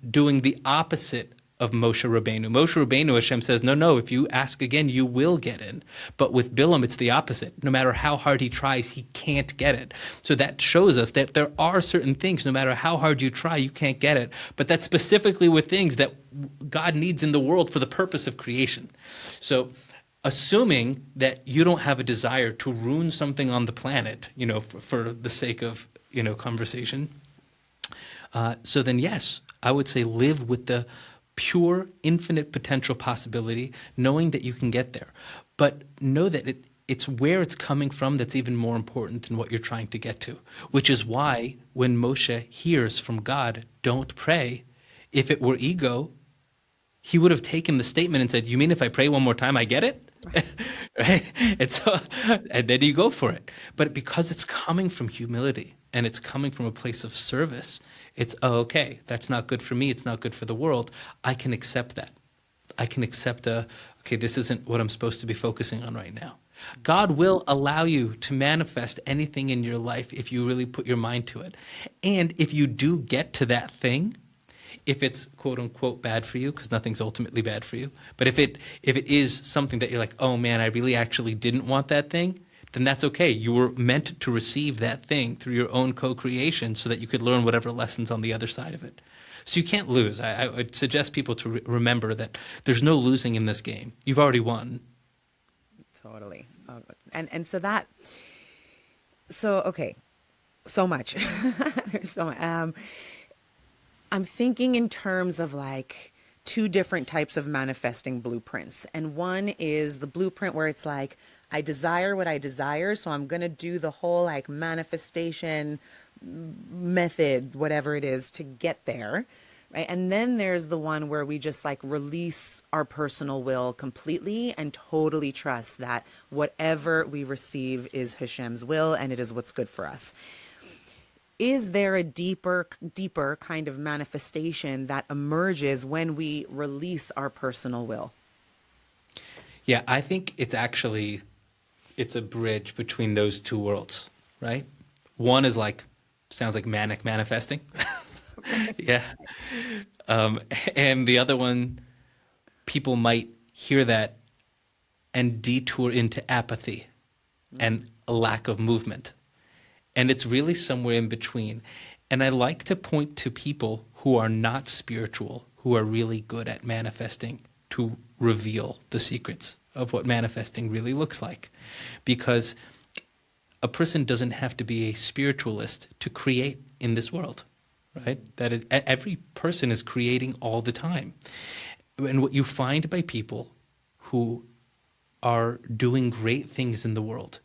doing the opposite of Moshe Rabbeinu. Moshe Rabbeinu, Hashem says, no, if you ask again, you will get in. But with Bilam, it's the opposite. No matter how hard he tries, he can't get it. So that shows us that there are certain things, no matter how hard you try, you can't get it. But that's specifically with things that God needs in the world for the purpose of creation. So assuming that you don't have a desire to ruin something on the planet, for the sake of, conversation, so then yes, I would say live with the pure, infinite potential possibility, knowing that you can get there. But know that it's where it's coming from that's even more important than what you're trying to get to, which is why when Moshe hears from God, don't pray, if it were ego, he would have taken the statement and said, you mean if I pray one more time, I get it? Right? And then you go for it. But because it's coming from humility and it's coming from a place of service, it's, okay, that's not good for me, it's not good for the world. I can accept that. I can accept okay, this isn't what I'm supposed to be focusing on right now. God will allow you to manifest anything in your life if you really put your mind to it. And if you do get to that thing, if it's quote unquote bad for you, because nothing's ultimately bad for you, but if it is something that you're like, oh man, I really actually didn't want that thing, then that's okay. You were meant to receive that thing through your own co-creation so that you could learn whatever lessons on the other side of it. So you can't lose. I would suggest people to remember that there's no losing in this game. You've already won. Totally. And okay, so much. There's so much. I'm thinking in terms of like two different types of manifesting blueprints. And one is the blueprint where it's like, I desire what I desire, so I'm going to do the whole like manifestation method, whatever it is, to get there. Right. And then there's the one where we just like release our personal will completely and totally trust that whatever we receive is Hashem's will and it is what's good for us. Is there a deeper kind of manifestation that emerges when we release our personal will? Yeah, I think it's a bridge between those two worlds, right? One is like, sounds like manic manifesting. Yeah. And the other one, people might hear that and detour into apathy and a lack of movement. And it's really somewhere in between. And I like to point to people who are not spiritual, who are really good at manifesting, to reveal the secrets of what manifesting really looks like. Because a person doesn't have to be a spiritualist to create in this world, right? That is, every person is creating all the time. And what you find by people who are doing great things in the world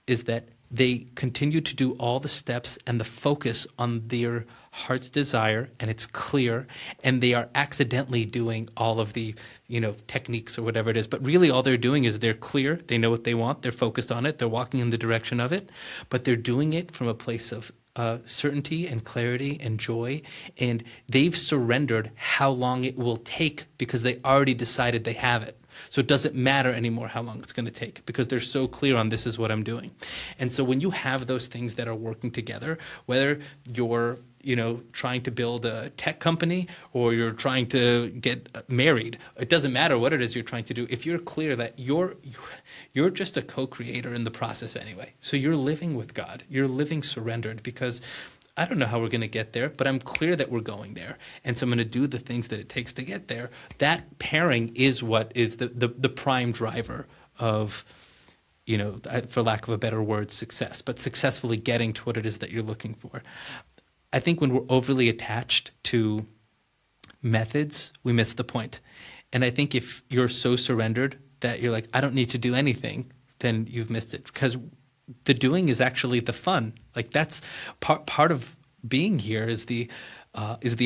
is that they continue to do all the steps and the focus on their heart's desire, and it's clear, and they are accidentally doing all of the, techniques or whatever it is. But really all they're doing is they're clear, they know what they want, they're focused on it, they're walking in the direction of it, but they're doing it from a place of certainty and clarity and joy, and they've surrendered how long it will take because they already decided they have it. So it doesn't matter anymore how long it's going to take because they're so clear on this is what I'm doing. And so when you have those things that are working together, whether you're trying to build a tech company or you're trying to get married, it doesn't matter what it is you're trying to do. If you're clear that you're just a co-creator in the process anyway. So you're living with God. You're living surrendered because I don't know how we're going to get there, but I'm clear that we're going there. And so I'm going to do the things that it takes to get there. That pairing is what is the prime driver of, for lack of a better word, success, but successfully getting to what it is that you're looking for. I think when we're overly attached to methods, we miss the point. And I think if you're so surrendered that you're like, I don't need to do anything, then you've missed it. Because the doing is actually the fun. Like that's part of being here is the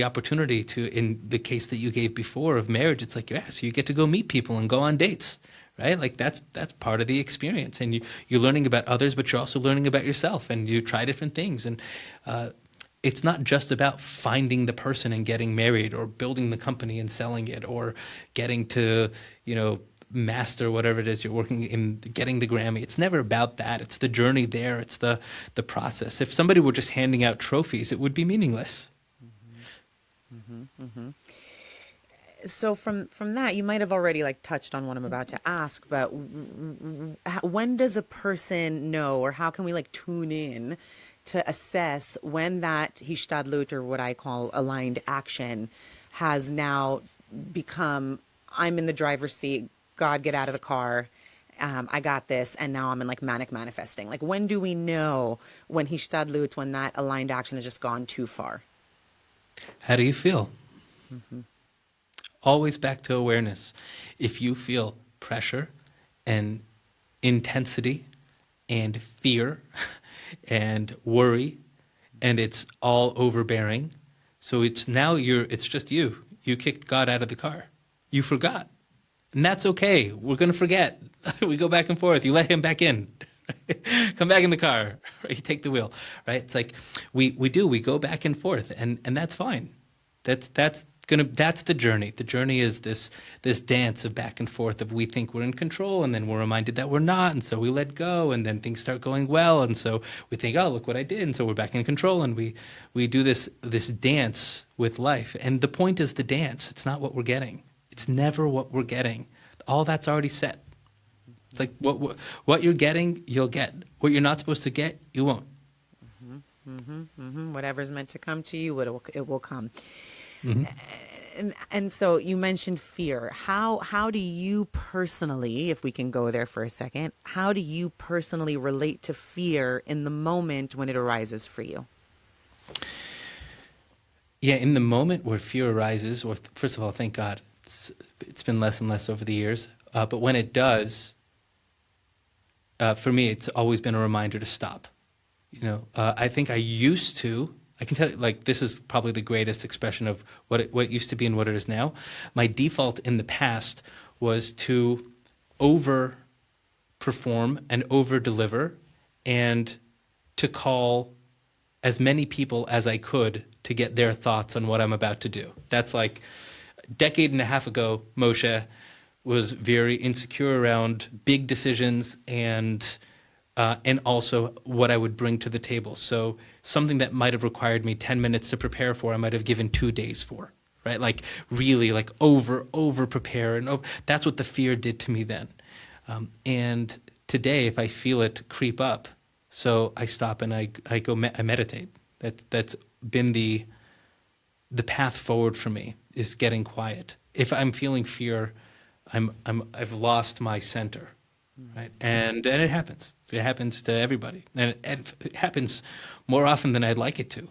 opportunity to, in the case that you gave before of marriage, it's like, yeah, so you get to go meet people and go on dates, right? Like that's part of the experience. And you're learning about others, but you're also learning about yourself and you try different things. And it's not just about finding the person and getting married or building the company and selling it or getting to, master whatever it is you're working in, getting the Grammy. It's never about that. It's the journey there. It's the process. If somebody were just handing out trophies, it would be meaningless. So from that, you might have already touched on what I'm about to ask, but when does a person know, or how can we tune in to assess when that hishtadlut, or what I call aligned action, has now become, I'm in the driver's seat, God, get out of the car, I got this, and now I'm in manic manifesting. When do we know when hishtadlut, when that aligned action has just gone too far? How do you feel? Always back to awareness. If you feel pressure and intensity and fear and worry, and it's all overbearing, so it's just you. You kicked God out of the car. You forgot. And that's okay. We're going to forget. We go back and forth. You let him back in. Come back in the car. You take the wheel. Right? It's like we go back and forth, and that's fine. That's the journey. The journey is this dance of back and forth of we think we're in control, and then we're reminded that we're not, and so we let go, and then things start going well, and so we think, oh, look what I did, and so we're back in control, and we do this dance with life. And the point is the dance. It's not what we're getting. It's never what we're getting. All that's already set. It's like what you're getting, you'll get. What you're not supposed to get, you won't. Whatever's meant to come to you, it will come. Mm-hmm. And so you mentioned fear. How do you personally, if we can go there for a second, how do you personally relate to fear in the moment when it arises for you? Yeah, in the moment where fear arises, or first of all, thank God, it's been less and less over the years. But when it does, for me, it's always been a reminder to stop. I think I used to. I can tell you, like, this is probably the greatest expression of what it used to be and what it is now. My default in the past was to overperform and over deliver, and to call as many people as I could to get their thoughts on what I'm about to do. That's like a decade and a half ago, Moshe was very insecure around big decisions and also what I would bring to the table. So something that might have required me 10 minutes to prepare for, I might have given 2 days for, right? Like really like over prepare. And that's what the fear did to me then. And today, if I feel it creep up, so I stop and I meditate. That's been the path forward for me, is getting quiet. If I'm feeling fear, I've lost my center, right? And it happens. It happens to everybody, and it happens more often than I'd like it to.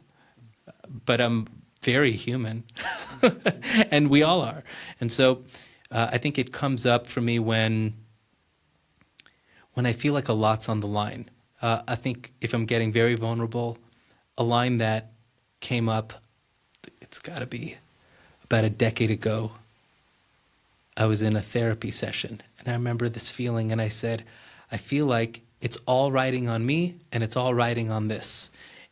But I'm very human, and we all are. And so I think it comes up for me when I feel like a lot's on the line. I think if I'm getting very vulnerable, a line that came up, it's got to be about a decade ago. I was in a therapy session, and I remember this feeling, and I said, I feel like it's all riding on me, and it's all riding on this.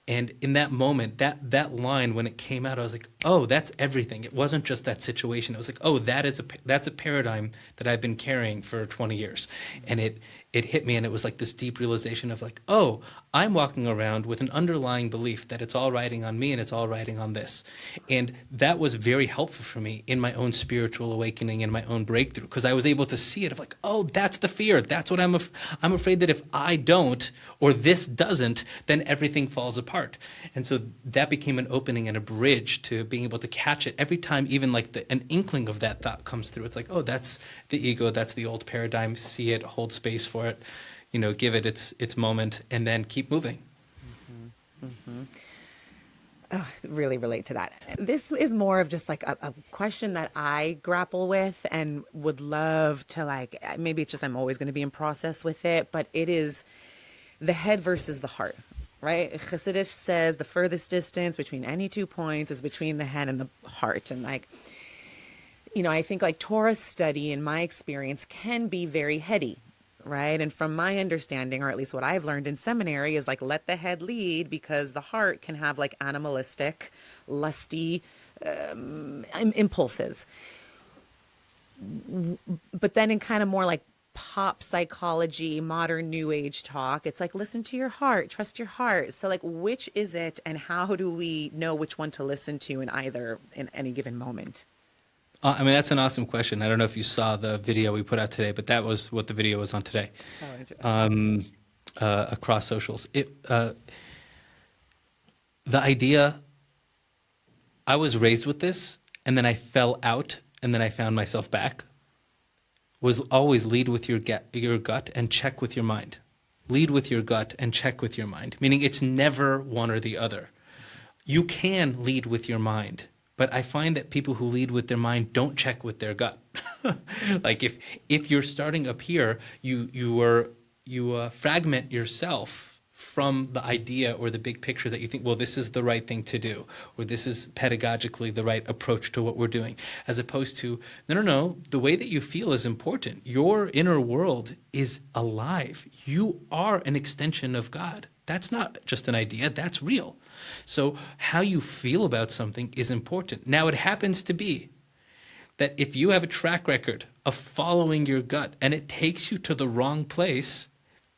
And in that moment, that line, when it came out, I was like, oh, that's everything. It wasn't just that situation. It was like, oh, that's a paradigm that I've been carrying for 20 years. And it hit me, and it was like this deep realization of like, oh, I'm walking around with an underlying belief that it's all riding on me and it's all riding on this. And that was very helpful for me in my own spiritual awakening and my own breakthrough, because I was able to see it of like, oh, that's the fear. That's what I'm afraid that if I don't, or this doesn't, then everything falls apart. And so that became an opening and a bridge to being able to catch it every time, even like an inkling of that thought comes through. It's like, oh, that's the ego, that's the old paradigm. See it, hold space for it, give it its moment, and then keep moving. Oh, really relate to that. This is more of just like a question that I grapple with and would love to, like, maybe it's just I'm always going to be in process with it, but it is the head versus the heart, right? Hasidic says the furthest distance between any 2 points is between the head and the heart. And like, I think like Torah study, in my experience, can be very heady, right? And from my understanding, or at least what I've learned in seminary, is like, let the head lead, because the heart can have like animalistic, lusty impulses. But then in kind of more like pop psychology, modern new age talk, it's like, listen to your heart, trust your heart. So like, which is it, and how do we know which one to listen to in any given moment? That's an awesome question. I don't know if you saw the video we put out today, but that was what the video was on today, across socials. The idea, I was raised with this, and then I fell out, and then I found myself back, was always lead with your gut and check with your mind. Lead with your gut and check with your mind, meaning it's never one or the other. You can lead with your mind, but I find that people who lead with their mind don't check with their gut. Like if you're starting up here, you fragment yourself from the idea or the big picture that you think, well, this is the right thing to do, or this is pedagogically the right approach to what we're doing, as opposed to, no, the way that you feel is important. Your inner world is alive. You are an extension of God. That's not just an idea, that's real. So how you feel about something is important. Now, it happens to be that if you have a track record of following your gut and it takes you to the wrong place,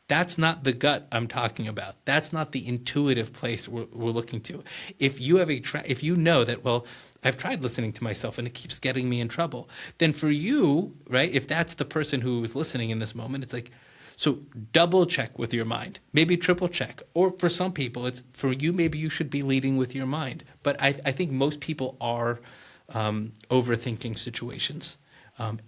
that's not the gut I'm talking about. That's not the intuitive place we're looking to. If you have if you know that, well, I've tried listening to myself and it keeps getting me in trouble, then for you, right, if that's the person who is listening in this moment, it's like, so double check with your mind, maybe triple check. Or for some people, it's for you, maybe you should be leading with your mind. But I think most people are overthinking situations.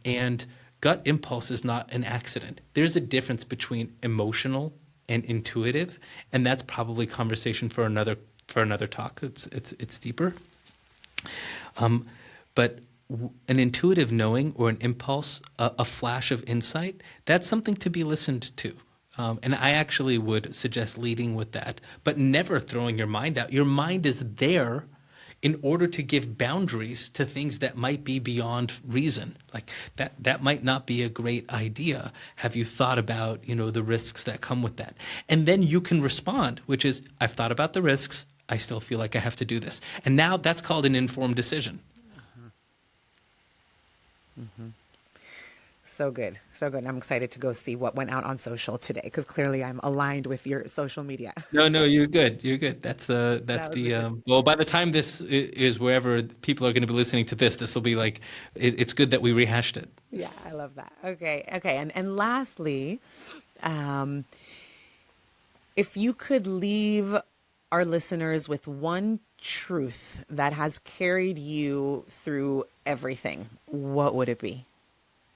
And gut impulse is not an accident. There's a difference between emotional and intuitive, and that's probably conversation for another talk. It's deeper. But an intuitive knowing or an impulse, a flash of insight, that's something to be listened to. And I actually would suggest leading with that, but never throwing your mind out. Your mind is there in order to give boundaries to things that might be beyond reason. Like that might not be a great idea. Have you thought about, the risks that come with that? And then you can respond, which is, I've thought about the risks. I still feel like I have to do this. And now that's called an informed decision. Mm-hmm. So good. So good. I'm excited to go see what went out on social today, because clearly I'm aligned with your social media. No, you're good. You're good. That's That was well, by the time this is wherever people are going to be listening to this will be like, it's good that we rehashed it. Yeah, I love that. Okay. And lastly, if you could leave our listeners with one truth that has carried you through everything, what would it be?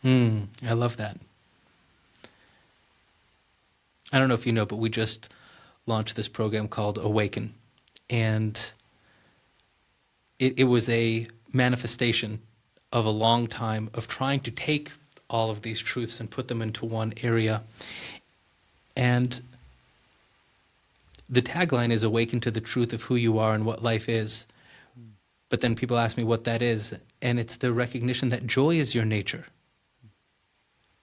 I love that. I don't know if you know, but we just launched this program called Awaken. And it was a manifestation of a long time of trying to take all of these truths and put them into one area. And the tagline is awaken to the truth of who you are and what life is. But then people ask me what that is. And it's the recognition that joy is your nature.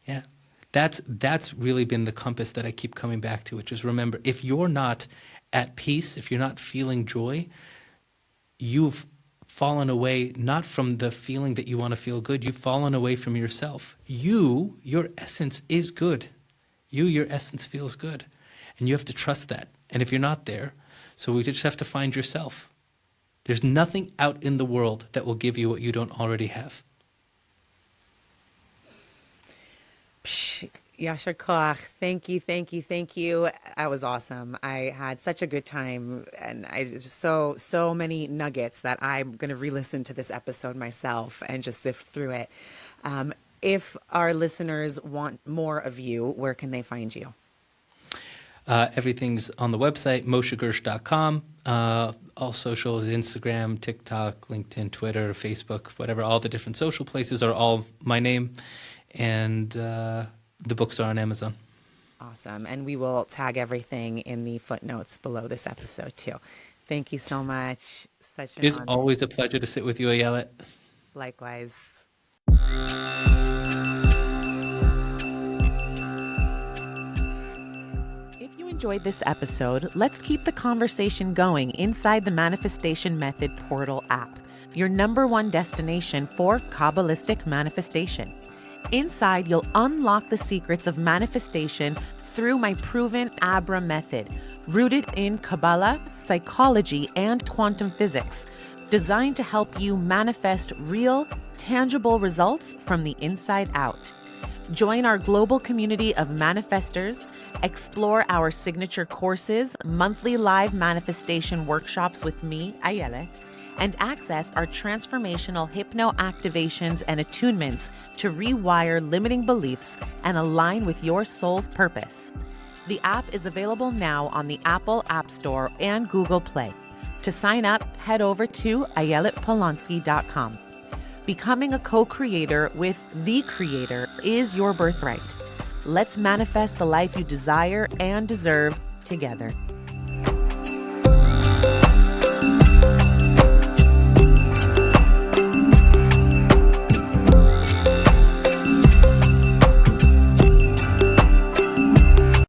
Yeah, that's really been the compass that I keep coming back to, which is, remember, if you're not at peace, if you're not feeling joy, you've fallen away not from the feeling that you want to feel good, you've fallen away from yourself. Your essence is good. Your essence feels good. And you have to trust that. And if you're not there, so we just have to find yourself. There's nothing out in the world that will give you what you don't already have. Yasher Koach, thank you. That was awesome. I had such a good time, and so many nuggets that I'm going to re-listen to this episode myself and just sift through it. If our listeners want more of you, where can they find you? Everything's on the website, moshegersht.com. All socials, Instagram, TikTok, LinkedIn, Twitter, Facebook, whatever, all the different social places are all my name. And the books are on Amazon. Awesome. And we will tag everything in the footnotes below this episode too. Thank you so much. Such an It's honor. always a pleasure to sit with you, Ayelet. Likewise. If you enjoyed this episode, let's keep the conversation going inside the Manifestation Method Portal app, your #1 destination for Kabbalistic manifestation. Inside, you'll unlock the secrets of manifestation through my proven Abra method, rooted in Kabbalah, psychology, and quantum physics, designed to help you manifest real, tangible results from the inside out. Join our global community of manifestors, explore our signature courses, monthly live manifestation workshops with me, Ayelet, and access our transformational hypno activations and attunements to rewire limiting beliefs and align with your soul's purpose. The app is available now on the Apple App Store and Google Play. To sign up, head over to ayeletpolonsky.com. Becoming a co-creator with the Creator is your birthright. Let's manifest the life you desire and deserve together.